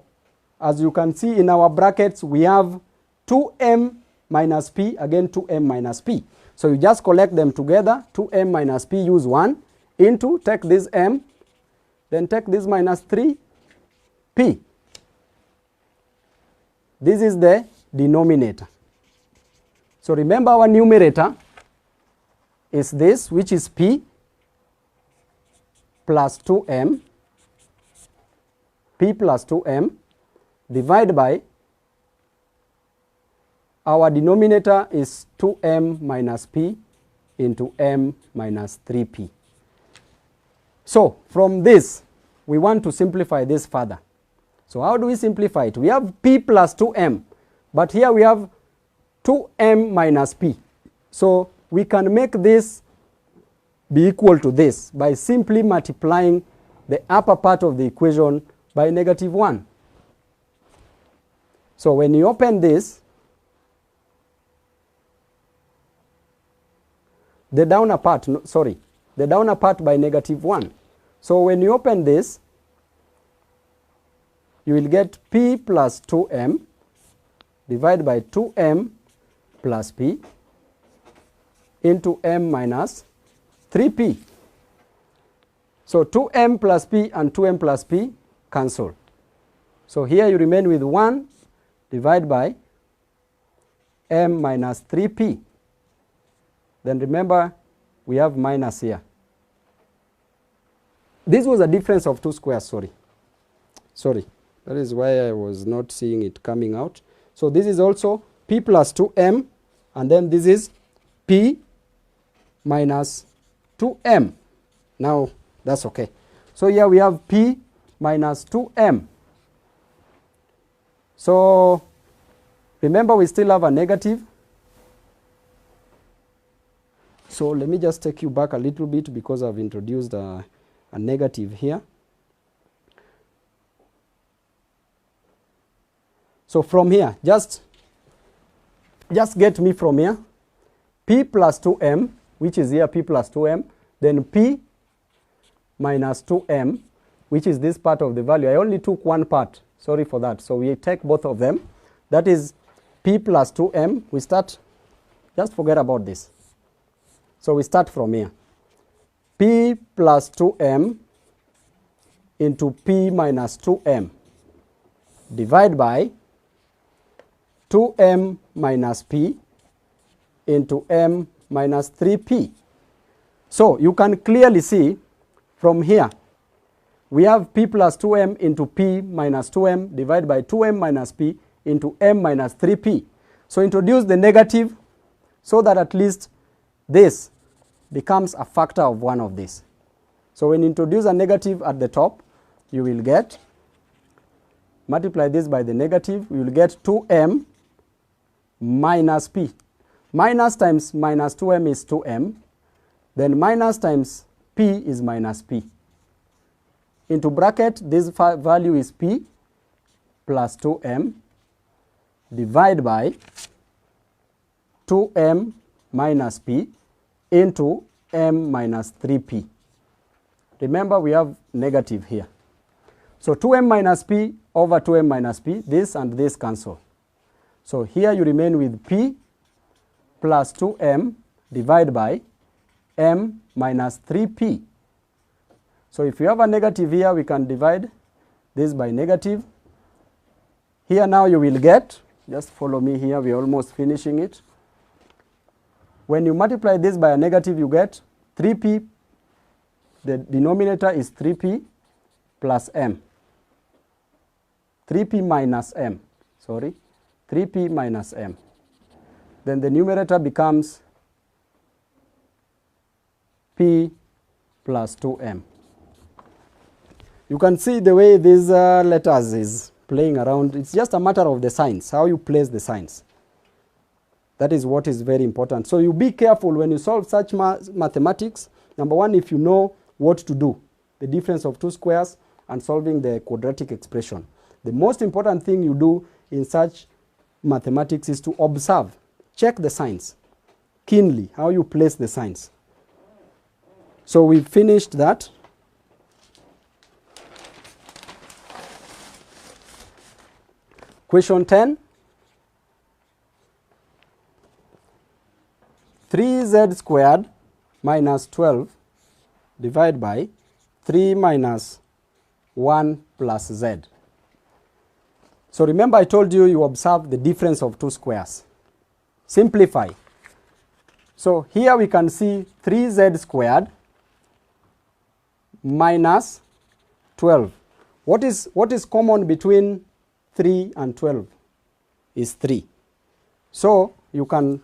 Speaker 2: as you can see in our brackets, we have 2m minus p, again 2m minus p. So you just collect them together, 2m minus p, use 1, into, take this m, then take this minus 3p. This is the denominator. So remember our numerator is this, which is p plus 2m, p plus 2m, divided by our denominator is 2m minus p into m minus 3p. So from this, we want to simplify this further. So how do we simplify it? We have p plus 2m, but here we have 2m minus p. So we can make this be equal to this by simply multiplying the upper part of the equation by negative 1. So when you open this, the downer part, the downer part by negative 1. So when you open this, you will get p plus 2m divided by 2m plus p into m minus 3p. So 2m plus p and 2m plus p cancel. So here you remain with 1 divided by m minus 3p. Then remember, we have minus here. This was a difference of 2 squares, sorry. That is why I was not seeing it coming out. So this is also p plus 2m, and then this is p minus 2m. Now that's okay. So here we have p minus 2m. So remember, we still have a negative. So let me just take you back a little bit because I've introduced a negative here. So from here, just get me from here, p plus 2m, which is here p plus 2m, then p minus 2m, which is this part of the value. I only took one part, sorry for that. So we take both of them. That is p plus 2m. We start, just forget about this. So we start from here. P plus 2m into p minus 2m divided by 2m minus p into m minus 3p. So you can clearly see from here, we have p plus 2m into p minus 2m divided by 2m minus p into m minus 3p. So introduce the negative so that at least this becomes a factor of one of these. So when you introduce a negative at the top, you will get, multiply this by the negative, you will get 2m minus p. Minus times minus 2m is 2m. Then minus times p is minus p. Into bracket, this value is p plus 2m divided by 2m minus p into m minus 3p. Remember, we have negative here. So 2m minus p over 2m minus p, this and this cancel. So here you remain with p plus 2m divided by m minus 3p. So if you have a negative here, we can divide this by negative. Here now you will get, just follow me here, we are almost finishing it. When you multiply this by a negative, you get 3p. The denominator is 3p plus m. 3p minus m. Sorry. 3p minus m. Then the numerator becomes p plus 2m. You can see the way these letters is playing around. It's just a matter of the signs, how you place the signs. That is what is very important. So you be careful when you solve such mathematics. Number one, if you know what to do, the difference of two squares and solving the quadratic expression. The most important thing you do in such mathematics is to observe, check the signs keenly, how you place the signs. So we finished that. Question 10. 3z squared minus 12 divided by 3 minus 1 plus z. So remember I told you you observe the difference of two squares. Simplify. So here we can see 3z squared minus 12. What is common between 3 and 12 is 3. So you can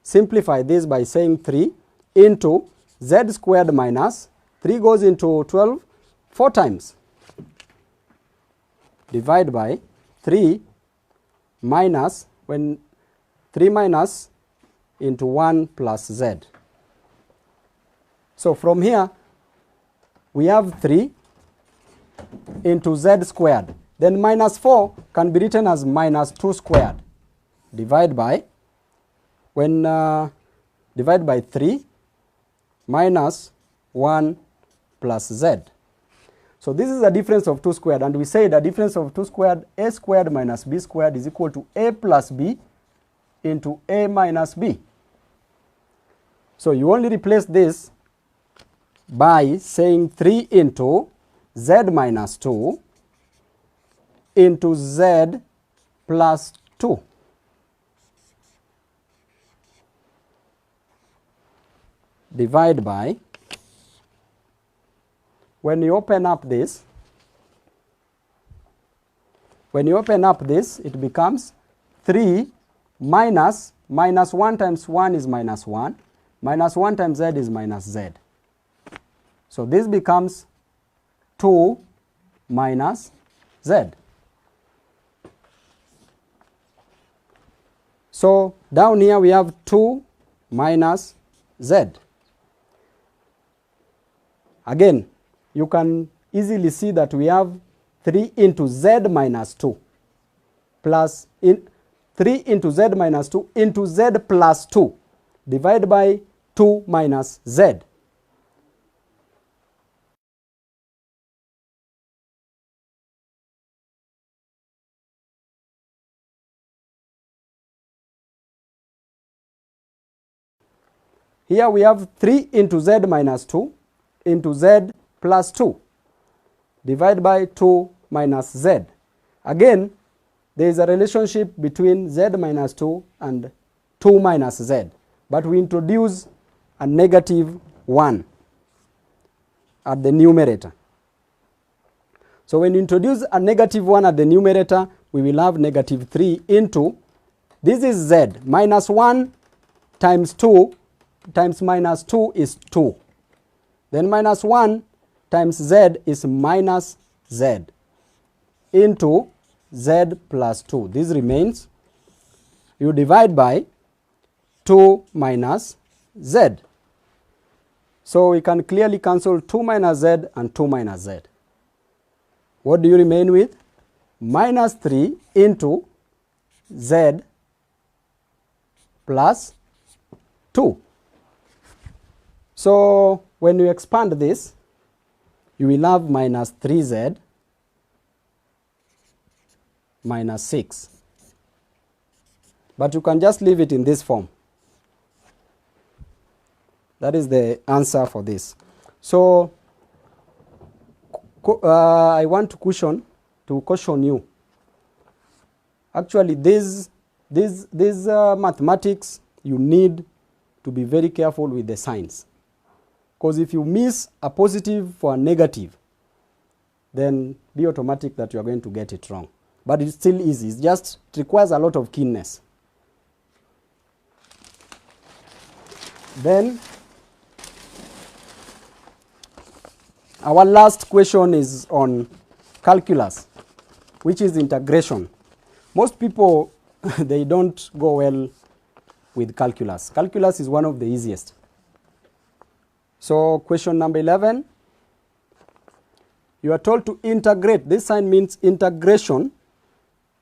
Speaker 2: simplify this by saying 3 into z squared minus 3 goes into 12 4 times. Divide by 3 minus, when 3 minus into 1 plus z. So from here we have 3 into z squared. Then minus 4 can be written as minus 2 squared. Divide by, divide by 3 minus 1 plus z. So this is the difference of 2 squared, and we say the difference of 2 squared, a squared minus b squared is equal to a plus b into a minus b. So you only replace this by saying 3 into z minus 2 into z plus 2. Divide by, when you open up this, it becomes 3 minus 1 times 1 is minus 1, minus 1 times z is minus z. So this becomes 2 minus z. So down here we have 2 minus z. Again, you can easily see that we have 3 into z minus 2 plus 3 into z minus 2 into z plus 2 divided by 2 minus z. Here we have 3 into z minus 2 into z plus 2 divided by 2 minus z. Again, there is a relationship between z minus 2 and 2 minus z, but we introduce a negative 1 at the numerator. So when you introduce a negative 1 at the numerator, we will have negative 3 into, this is z, minus 1 times 2 times minus 2 is 2. Then minus 1 times z is minus z into z plus 2. This remains. You divide by 2 minus z. So we can clearly cancel 2 minus z and 2 minus z. What do you remain with? Minus 3 into z plus 2. So when you expand this, you will have minus 3z minus 6. But you can just leave it in this form. That is the answer for this. So I want to caution you. Actually, these mathematics you need to be very careful with the signs. Because if you miss a positive for a negative, then be automatic that you are going to get it wrong. But it's still easy. It requires a lot of keenness. Then our last question is on calculus, which is integration. Most people, they don't go well with calculus. Calculus is one of the easiest. So question number 11, you are told to integrate. This sign means integration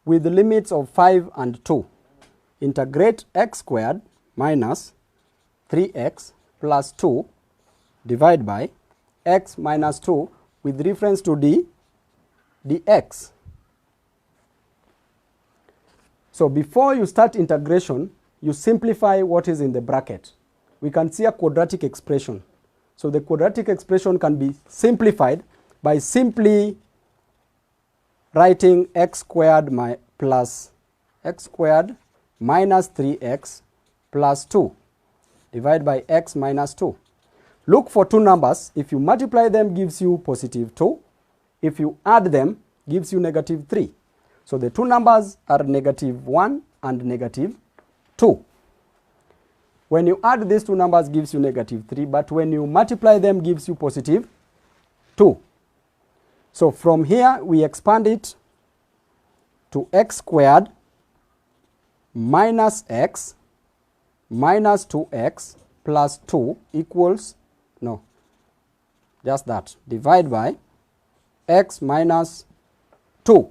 Speaker 2: with the limits of 5 and 2. Integrate x squared minus 3x plus 2 divided by x minus 2 with reference to dx. So before you start integration, you simplify what is in the bracket. We can see a quadratic expression. So the quadratic expression can be simplified by simply writing x squared plus x squared minus 3x plus 2 divided by x minus 2. Look for two numbers. If you multiply them, gives you positive 2. If you add them, gives you negative 3. So the two numbers are negative 1 and negative 2. When you add these two numbers, gives you negative 3, but when you multiply them, gives you positive 2. So from here, we expand it to x squared minus x minus 2x plus 2 equals, no, just that, divide by x minus 2.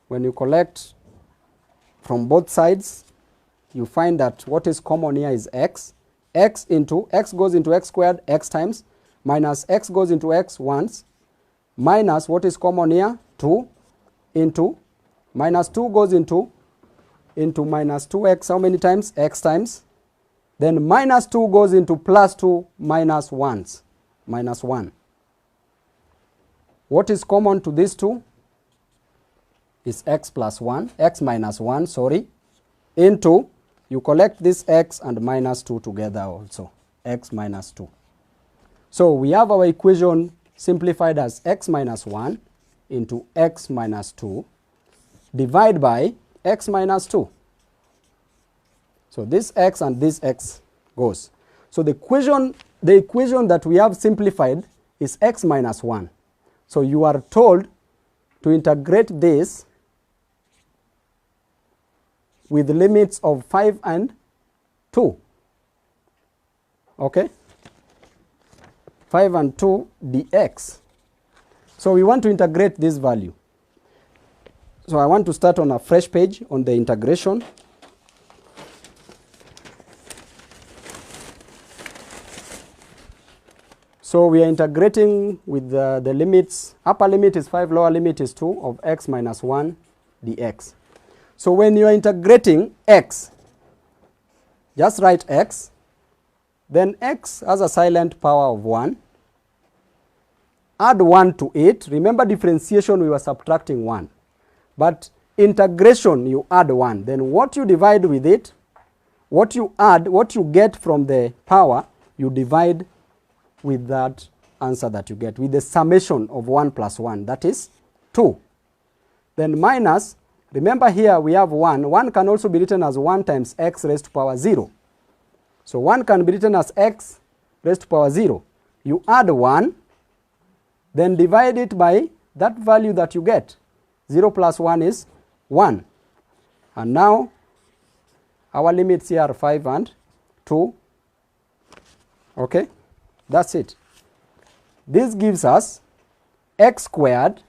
Speaker 2: When you collect from both sides, you find that what is common here is x. X goes into x squared, x times, minus x goes into x once, minus what is common here, 2, into minus 2 goes into minus 2x, how many times? X times. Then minus 2 goes into plus 2 minus 1s, minus 1. What is common to these two is x plus 1, x minus 1, sorry, into, you collect this x and minus 2 together also, x minus 2. So we have our equation simplified as x minus 1 into x minus 2 divided by x minus 2. So this x and this x goes. So the equation that we have simplified is x minus 1. So you are told to integrate this with limits of 5 and 2. Okay? 5 and 2 dx. So we want to integrate this value. So I want to start on a fresh page on the integration. So we are integrating with the limits. Upper limit is 5, lower limit is 2 of x minus 1 dx. So when you are integrating x, just write x, then x has a silent power of 1. Add 1 to it. Remember differentiation, we were subtracting 1. But integration, you add 1. Then what you divide with it, what you add, what you get from the power, you divide with that answer that you get, with the summation of 1 plus 1, that is 2. Then minus, remember here we have 1. 1 can also be written as 1 times x raised to power 0. So 1 can be written as x raised to power 0. You add 1, then divide it by that value that you get. 0 plus 1 is 1. And now our limits here are 5 and 2. Okay, that's it. This gives us x squared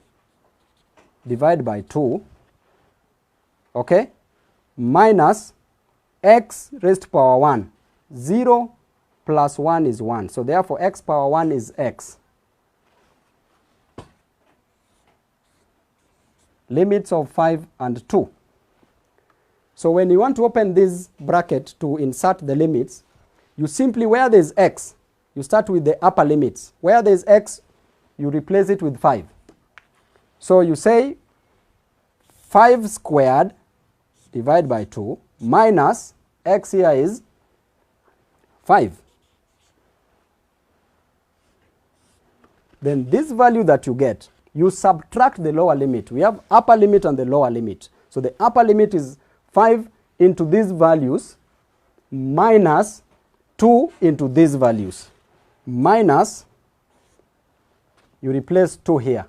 Speaker 2: divided by 2, okay, minus x raised to power 1. 0 plus 1 is 1. So therefore x power 1 is x. Limits of 5 and 2. So when you want to open this bracket to insert the limits, you simply, where there is x, you start with the upper limits. Where there is x, you replace it with 5. So you say 5 squared divided by 2 minus x here is 5. Then this value that you get, you subtract the lower limit. We have upper limit and the lower limit. So the upper limit is 5 into these values minus 2 into these values minus, you replace 2 here.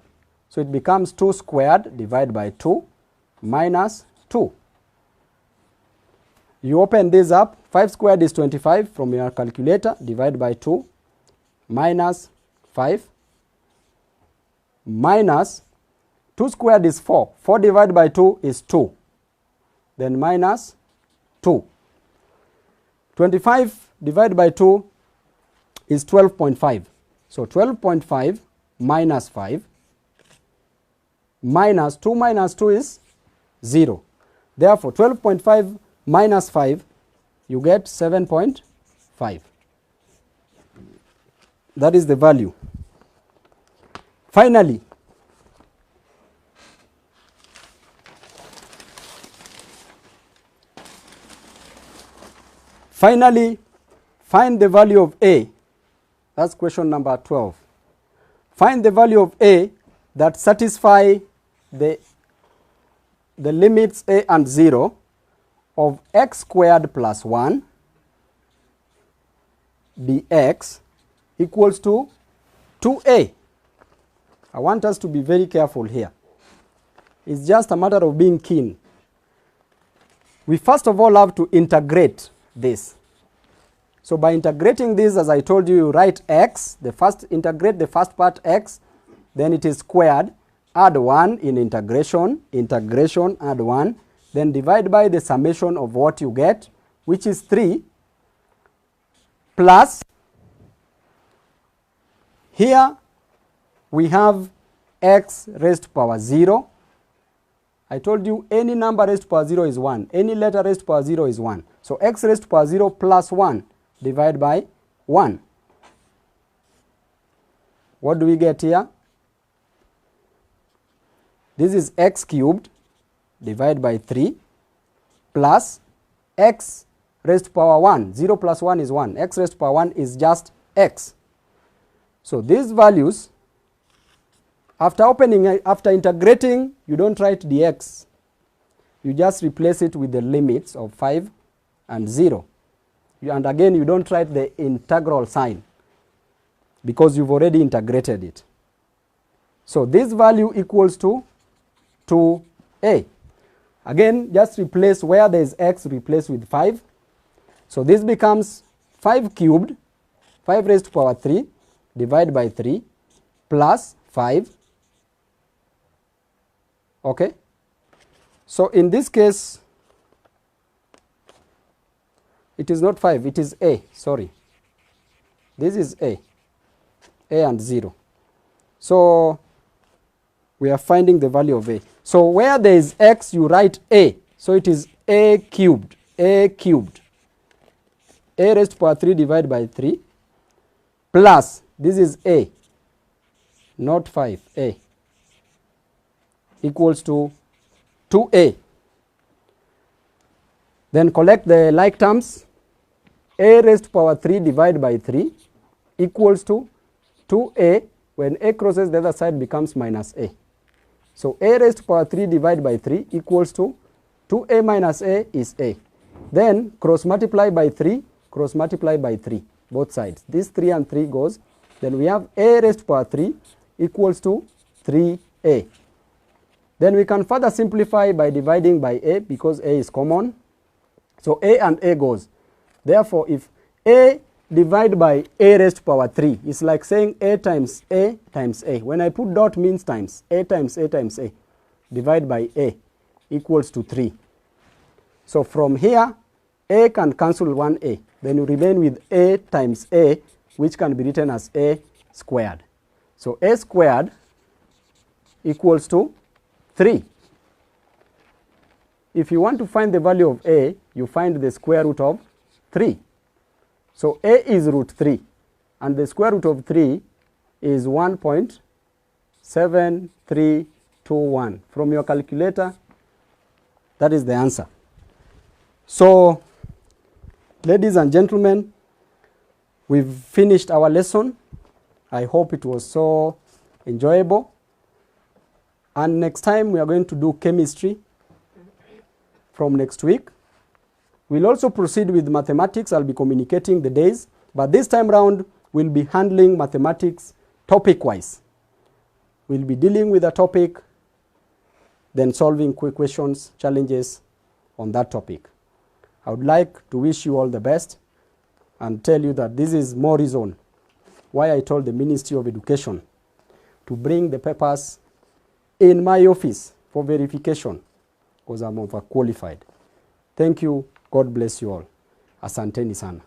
Speaker 2: So it becomes 2 squared divided by 2 minus 2. You open this up, 5 squared is 25 from your calculator, divide by 2 minus 5 minus 2 squared is 4. 4 divided by 2 is 2. Then minus 2. 25 divided by 2 is 12.5. So 12.5 minus 5 minus 2 is 0. Therefore, 12.5 minus 5, you get 7.5. That is the value. Finally, find the value of A. That's question number 12. Find the value of A that satisfy the limits A and 0 of x squared plus 1 dx equals to 2A. I want us to be very careful here. It's just a matter of being keen. We first of all have to integrate this. So by integrating this, as I told you, you write x, integrate the first part x, then it is squared, add 1 in integration, add 1, then divide by the summation of what you get, which is 3, plus, here we have x raised to power 0. I told you any number raised to power 0 is 1, any letter raised to power 0 is 1. So x raised to power 0 plus 1 divided by 1. What do we get here? This is x cubed divided by 3 plus x raised to power 1. 0 plus 1 is 1. X raised to power 1 is just x. So these values, after integrating, you don't write dx. You just replace it with the limits of 5 and 0. And again, you don't write the integral sign because you've already integrated it. So this value equals to 2a. Again, just replace where there is x, replace with 5. So this becomes 5 cubed, 5 raised to power 3, divided by 3, plus 5. Okay. So in this case, it is not 5, it is a, sorry. This is a and 0. So we are finding the value of a. So where there is x, you write a. So it is a cubed, a raised to power 3 divided by 3, plus, this is a, not 5, a, equals to 2a. Then collect the like terms. A raised to power 3 divided by 3 equals to 2a. When a crosses the other side becomes minus a. So a raised to power 3 divided by 3 equals to 2a minus a is a. Then cross multiply by 3, cross multiply by 3, both sides. This 3 and 3 goes. Then we have a raised to power 3 equals to 3a. Then we can further simplify by dividing by a because a is common. So a and a goes. Therefore, if a divided by a raised to power 3, it's like saying a times a times a. When I put dot means times. A times a times a. Divided by a equals to 3. So from here, a can cancel 1a. Then you remain with a times a, which can be written as a squared. So a squared equals to 3. If you want to find the value of a, you find the square root of 3. So a is root 3, and the square root of 3 is 1.7321. From your calculator, that is the answer. So, ladies and gentlemen, we've finished our lesson. I hope it was so enjoyable. And next time we are going to do chemistry from next week. We'll also proceed with mathematics. I'll be communicating the days. But this time round, we'll be handling mathematics topic-wise. We'll be dealing with a topic, then solving quick questions, challenges on that topic. I would like to wish you all the best and tell you that this is more reason why I told the Ministry of Education to bring the papers in my office for verification, because I'm overqualified. Thank you. God bless you all. Asanteni sana.